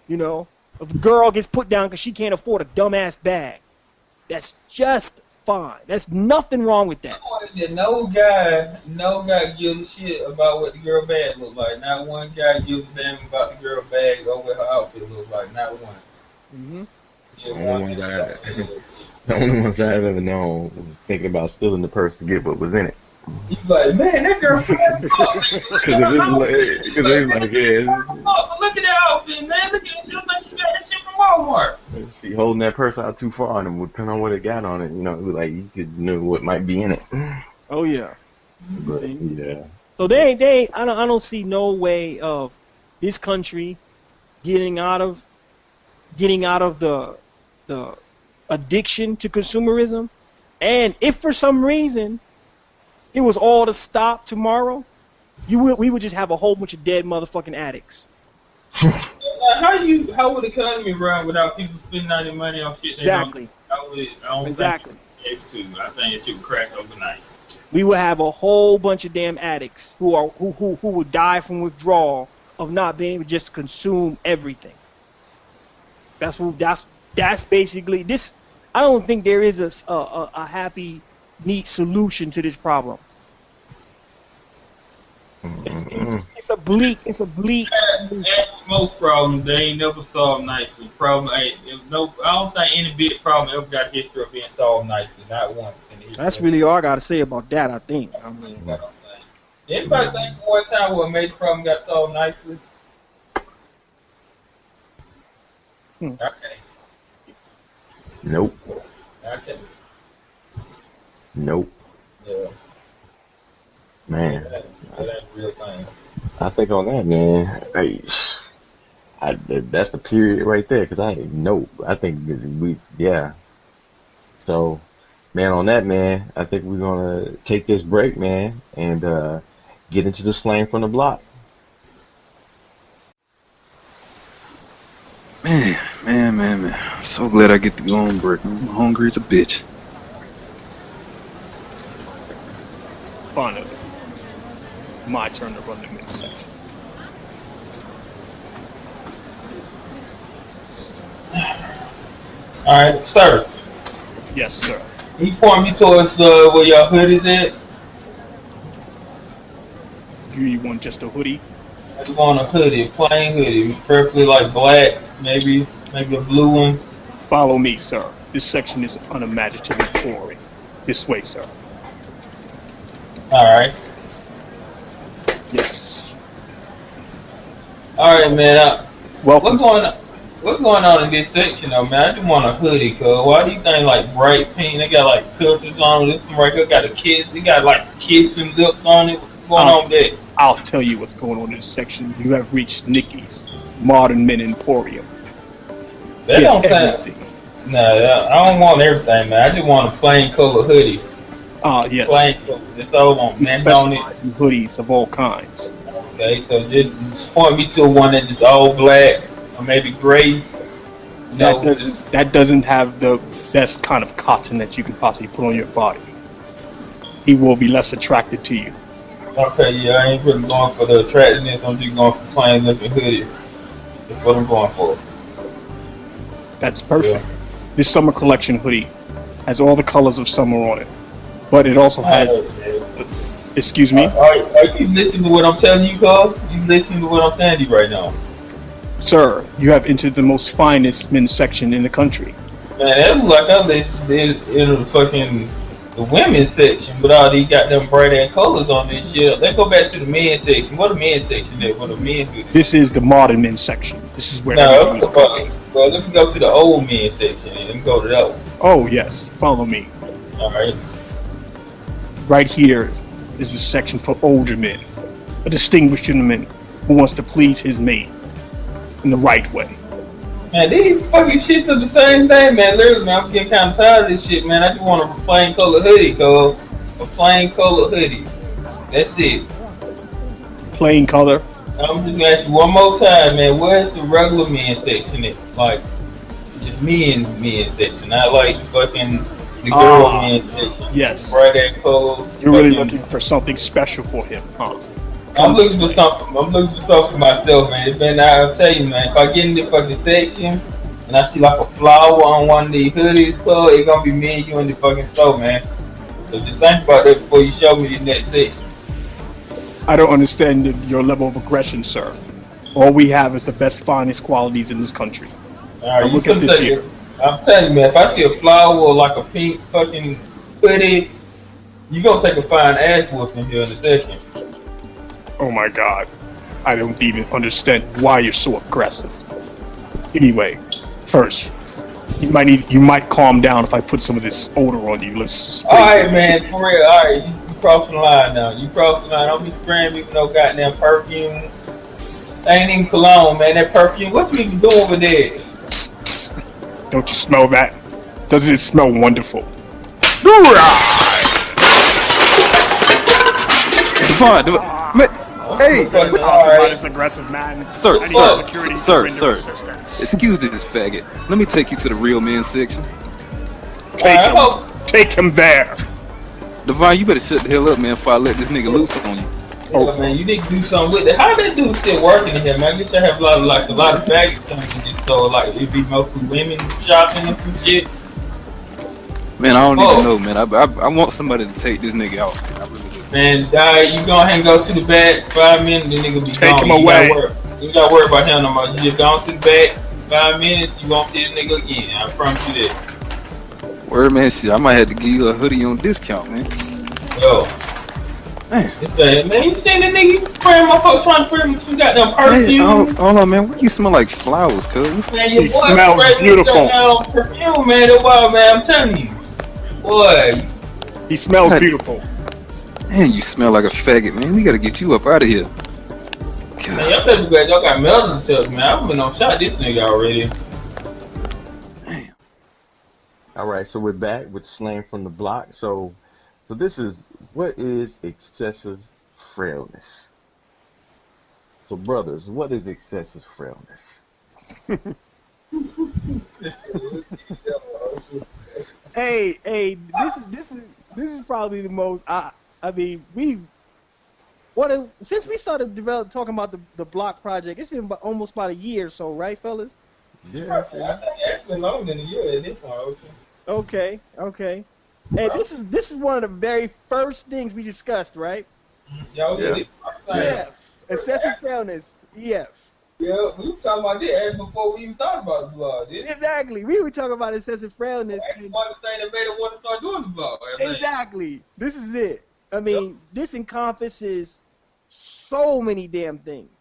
If a girl gets put down because she can't afford a dumbass bag, that's just fine. There's nothing wrong with that. No guy gives a shit about what the girl bag look like. Not one guy gives a damn about the girl bag or what her outfit look like. Not one. Mm-hmm. The only ones I've ever known was thinking about stealing the purse to get what was in it. He's like, man, that girl. Because it's like, yeah. Look at that outfit, man. Look at it. She looks like she got that shit from Walmart. She holding that purse out too far, and depending on what it got on it, it was like you could know what might be in it. Oh yeah. But, yeah. So I don't see no way of this country getting out of the addiction to consumerism. And if for some reason it was all to stop tomorrow, we would just have a whole bunch of dead motherfucking addicts. How would the economy run without people spending all their money on shit they don't? Exactly. I don't Exactly. think it's able to. I think it should crash overnight. We would have a whole bunch of damn addicts who would die from withdrawal of not being able just to consume everything. That's basically this. I don't think there is a happy, neat solution to this problem. It's a bleak. As most problems, they ain't never solved nicely. I don't think any big problem ever got history of being solved nicely. Not once. That's really all I gotta say about that. I think. Anybody think one time where a major problem got solved nicely? Okay. Nope. Okay. Nope. Yeah. Man. That ain't a real thing. I think on that, man, that's the period right there, because I think yeah. So, man, on that, man, I think we're going to take this break, man, and get into the slang from the block. Man. So glad I get to go on break. I'm hungry as a bitch. Finally, my turn to run the mid section. Alright, sir. Yes, sir. He point me towards where your hood is at. You want just a hoodie? I just want a hoodie, a plain hoodie, preferably like black, maybe a blue one. Follow me, sir. This section is unimaginatively boring. This way, sir. Alright. Yes. Alright, man. Welcome. What's going on in this section, though, man? I just want a hoodie, cuz. Why do you think, like, bright pink? They got, like, filters on this one right here. Got a kiss. They got, like, kissing lips on it. What's going on with that? I'll tell you what's going on in this section. You have reached Nikki's Modern Men Emporium. That don't sound... Nah, I don't want everything, man. I just want a plain color hoodie. Yes. Plain color. That's all I want, man. Specialize in hoodies of all kinds. Okay, so just point me to one that's just all black or maybe gray. That doesn't have the best kind of cotton that you can possibly put on your body. He will be less attracted to you. Okay, yeah, I ain't really going for the attractiveness. I'm just going for plain looking hoodie. That's what I'm going for. That's perfect. Yeah. This summer collection hoodie has all the colors of summer on it, but it also has. Excuse me. Are you listening to what I'm telling you, Carl? You listening to what I'm saying to you right now? Sir, you have entered the most finest men's section in the country. Man, that looks like I listened in the women's section with all these goddamn bright ass colors on this shit. Let's go back to the men's section. What the men's section is? What the men's do? This is the modern men's section. This is where well, let's go to the old men's section and then go to that one. Oh yes, follow me. Alright. Right here is the section for older men. A distinguished gentleman who wants to please his mate in the right way. Man, these fucking shits are the same thing, man. Literally, man, I'm getting kind of tired of this shit, man. I just want a plain color hoodie, cuz. A plain color hoodie. That's it. Plain color? I'm just gonna ask you one more time, man. Where's the regular men's section at? Like, just men's section. Not like fucking the girl men's section. Yes. Bright ass clothes. You're really looking for something special for him, huh? I'm looking for something for myself, man. It's been, I'll tell you, man, if I get in this fucking section and I see like a flower on one of these hoodies, it's gonna be me and you in the fucking store, man. So just think about that before you show me the next section. I don't understand your level of aggression, sir. All we have is the best, finest qualities in this country. Alright, look at this here. I'm telling you, man, if I see a flower or like a pink fucking hoodie, you gonna take a fine ass whooping here in the section. Oh my god. I don't even understand why you're so aggressive. Anyway, first, you might calm down if I put some of this odor on you. Alright, man, for real, alright, you crossing the line now. You crossing the line. Don't be spraying me with no goddamn perfume. That ain't even cologne, man. That perfume, what you even doing with that? Don't you smell that? Doesn't it smell wonderful? Devon, hey, About this aggressive man. sir, I need sir, security sir, to render sir. assistance. Excuse this faggot. Let me take you to the real men section. Take him there. Devon, you better shut the hell up, man, before I let this nigga loose on you. Oh man, you need to do something with it. How that dude still working in here, man? Get you have a lot of faggots coming in this store. Like it be mostly women shopping and some shit. Man, I don't even know, man. I want somebody to take this nigga out. Man, I really do. Man, you go ahead and go to the back. 5 minutes, the nigga be Take gone. him away. You gotta worry about him no more. You just gone to the back. 5 minutes, you won't see the nigga again. I promise you that. Word, man, shit. I might have to give you a hoodie on discount, man. Yo. Man, you seen the nigga spraying my folks trying to put him some goddamn perfume? hey, hold on, man. Why you smell like flowers, cuz? Man, your He boy smells sprayed beautiful. Perfume, man. That's why, man. I'm telling you. Boy. He smells beautiful. Man, you smell like a faggot, man. We gotta get you up out of here. Man, y'all people glad y'all got melon tucks, man. I've been on shot this nigga already. Damn. All right, so we're back with slang from the block. So this is, what is excessive frailness? So brothers, what is excessive frailness? Hey, this is probably the most. I mean, since we started talking about the block project, it's been almost about a year or so, right, fellas? Yeah. I think it's been longer than a year at this point. Okay. Hey, this is one of the very first things we discussed, right? Yeah. Excessive frailness. Yeah, we were talking about this before we even thought about the vlog. Exactly. We were talking about excessive frailness. That's one of the things that made us want to start doing the vlog. Exactly. This is it. I mean, this encompasses so many damn things.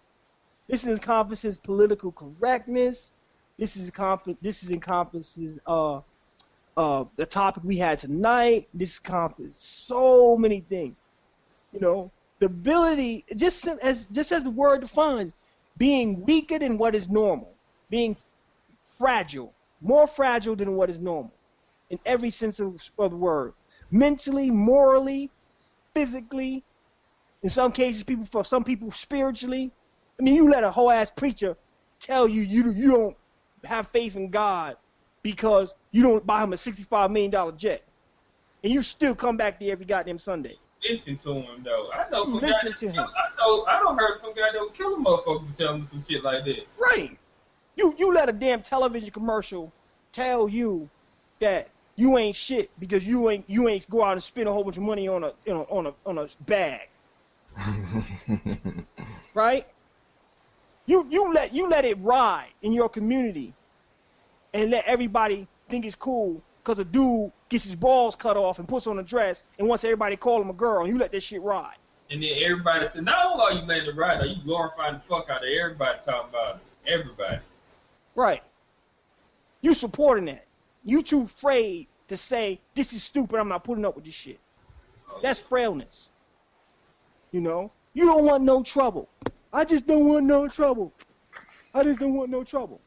This encompasses political correctness. This encompasses the topic we had tonight. This encompasses so many things. You know, the ability, just as the word defines, being weaker than what is normal, being fragile, more fragile than what is normal, in every sense of the word, mentally, morally, physically, in some cases, for some people, spiritually. I mean, you let a whole ass preacher tell you you don't have faith in God because you don't buy him a $65 million jet, and you still come back there every goddamn Sunday. Listen to him though. I know some Listen guys. to him. I don't heard some guy that would kill a motherfucker for telling him some shit like that. Right. You let a damn television commercial tell you that you ain't shit because you ain't go out and spend a whole bunch of money on a bag. Right? You let it ride in your community and let everybody think it's cool because a dude gets his balls cut off and puts on a dress and wants everybody to call him a girl, and you let that shit ride. And then everybody said, not only are you letting it ride, are you glorifying the fuck out of everybody talking about it. Everybody. Right. You supporting that. You too afraid to say, this is stupid, I'm not putting up with this shit. That's frailness. You know? You don't want no trouble. I just don't want no trouble. I just don't want no trouble.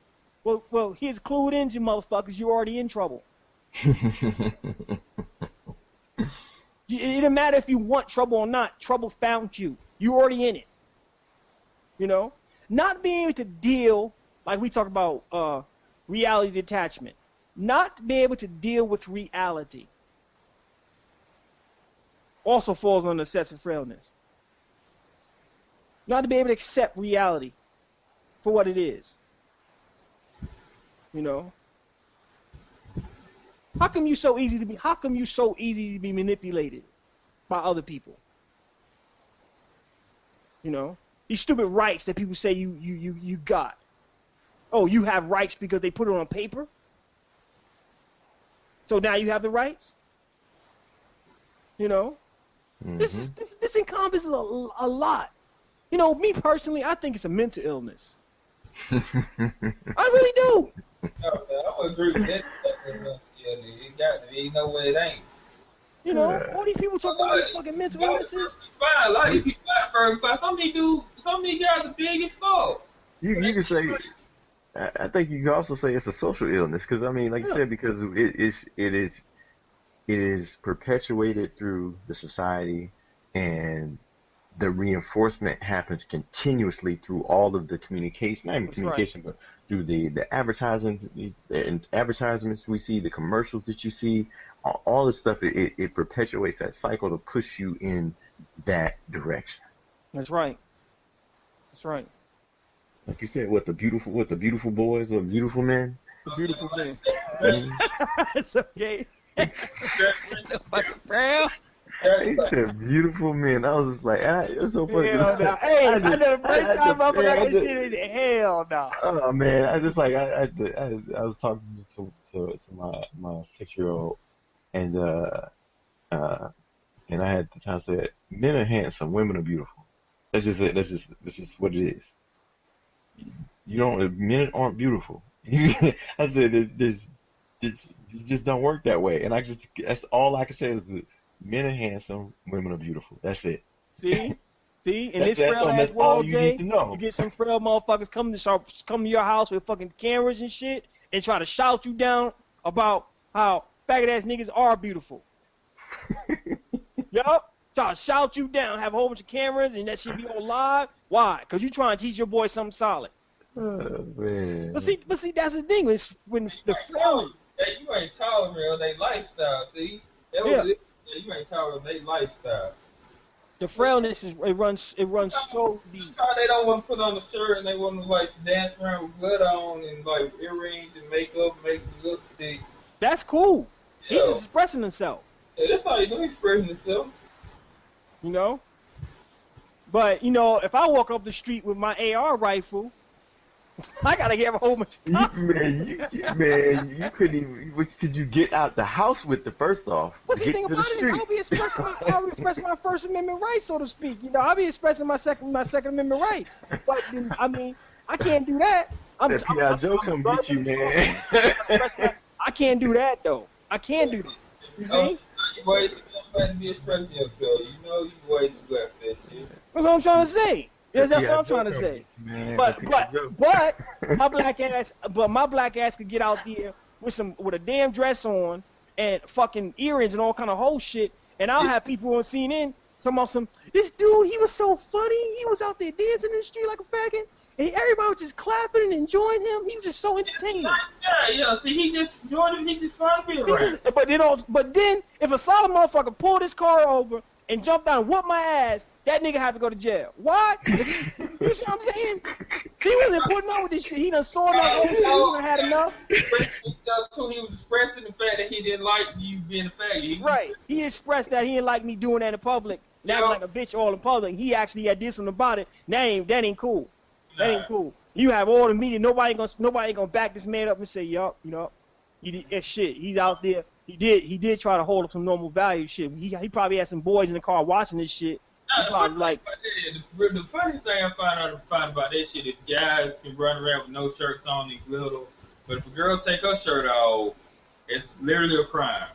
Well, here's clued into motherfuckers, you're already in trouble. It doesn't matter if you want trouble or not. Trouble found you. You're already in it. You know? Not being able to deal, like we talk about reality detachment. Not being able to deal with reality also falls under excessive frailness. Not to be able to accept reality for what it is. You know? How come you so easy to be manipulated by other people? You know? These stupid rights that people say you got. Oh, you have rights because they put it on paper? So now you have the rights? You know? Mm-hmm. This encompasses a lot. You know, me personally, I think it's a mental illness. I really do. I would agree with that. It got to be. Ain't no way it ain't. You know, all these people talk about these fucking mental illnesses. Fine, a lot of these people got first class. Some of these guys are big as fuck. You can say, I think you could also say it's a social illness because I mean, like you said, because it is perpetuated through the society, and the reinforcement happens continuously through all of the communication, not even communication, but through the advertisements we see, the commercials that you see, all this stuff. It perpetuates that cycle to push you in that direction. That's right. That's right. Like you said, what the beautiful boys or beautiful men? The beautiful men. Mm-hmm. It's okay. It's so fucking proud. He said beautiful men. I was just like, it was so funny. Hell no. Hey, I know the first time I forgot this shit is hell no. Oh man, I just like I was talking to my 6-year-old, and I had the time to say, men are handsome, women are beautiful. That's just it. That's just what it is. Men aren't beautiful. I said it just don't work that way, and that's all I can say is that men are handsome, women are beautiful. That's it. See, in this frail ass world, Jay, you get some frail motherfuckers come to your house with fucking cameras and shit, and try to shout you down about how faggot ass niggas are beautiful. Yup. Try to shout you down, have a whole bunch of cameras, and that shit be on live. Why? Because you trying to teach your boy something solid. Oh, man. But see, that's the thing. When the frail. Hey, you ain't tolerating their lifestyle. See, you ain't tolerating their lifestyle. The frailness it runs so deep. They don't want to put on a shirt and they want to like dance around with blood on and like earrings and makeup, make lipstick. That's cool. Yeah. He's expressing himself. Yeah, that's how you do expressing himself. You know? But, if I walk up the street with my AR rifle, I gotta get a whole bunch of cops. You couldn't even. Could you get out the house with the first off? What's the thing about it? I'll be expressing my First Amendment rights, so to speak. I'll be expressing my Second Amendment rights. But I mean, I can't do that. Joe come get you, man. I can't do that though. I can't do that. You see? You way too much to be expressing yourself. You way too left that shit. That's what I'm trying to say. Yes, that's what I'm trying to say. Man, but my black ass could get out there with a damn dress on and fucking earrings and all kind of whole shit, and I'll have people on CNN talking about this dude, he was so funny, he was out there dancing in the street like a faggot, and everybody was just clapping and enjoying him. He was just so entertaining. Yeah. See, he just enjoyed him. He just fun to be around. But then, if a solid motherfucker pulled his car over and jumped down and whooped my ass, that nigga had to go to jail. Why? You see what I'm saying? He wasn't putting on with this shit. He done saw that old shit. He done had enough. He was expressing the fact that he didn't like you being a faggot. Right. He expressed that he didn't like me doing that in public. Now I'm like a bitch all in public. He actually had did something about it. That ain't cool. That ain't cool. You have all the media. Nobody gonna back this man up and say, yup, he did that shit. He's out there. He did try to hold up some normal value shit. He probably had some boys in the car watching this shit. The funny thing I find about that shit is guys can run around with no shirts on and glitter, but if a girl take her shirt off, it's literally a crime.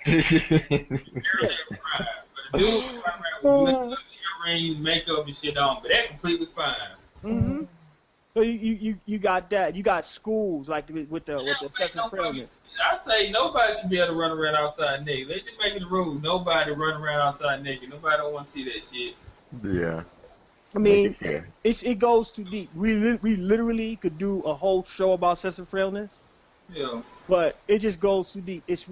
Literally a crime. But a dude can run around with earrings, makeup, and shit on, but that's completely fine. Mm-hmm. So you got that. You got schools like with the excessive frailness. I say nobody should be able to run around outside naked. They just making the rule. Nobody run around outside naked. Nobody don't want to see that shit. Yeah. I mean, it goes too deep. We literally could do a whole show about excessive frailness. Yeah. But it just goes too deep. It's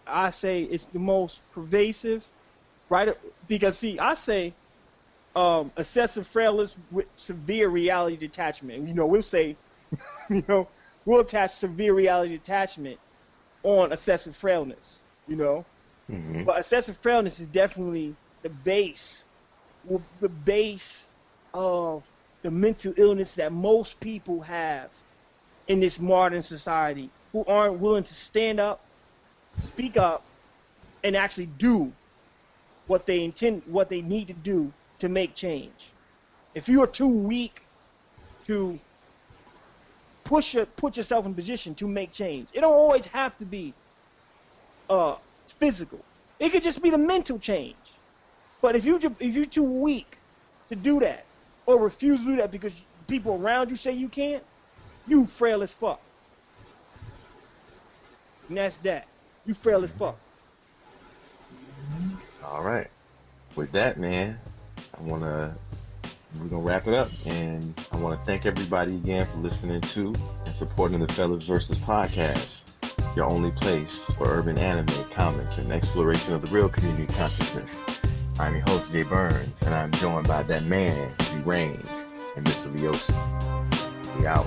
I say it's the most pervasive, right? Because see, I say excessive frailness with severe reality detachment. We'll say, we'll attach severe reality detachment on excessive frailness, Mm-hmm. But excessive frailness is definitely the base of the mental illness that most people have in this modern society, who aren't willing to stand up, speak up, and actually do what they need to do to make change. If you are too weak to put yourself in position to make change, it don't always have to be physical. It could just be the mental change. But if you're too weak to do that, or refuse to do that because people around you say you can't, You frail as fuck. And that's that. You frail as fuck. All right. With that, man, we're gonna wrap it up, and I want to thank everybody again for listening to and supporting the Fellaz Versus podcast, your only place for urban anime, comics, and exploration of the real community consciousness. I'm your host, Jay Burns, and I'm joined by that man, he reigns, and Mr. Leosa. We out.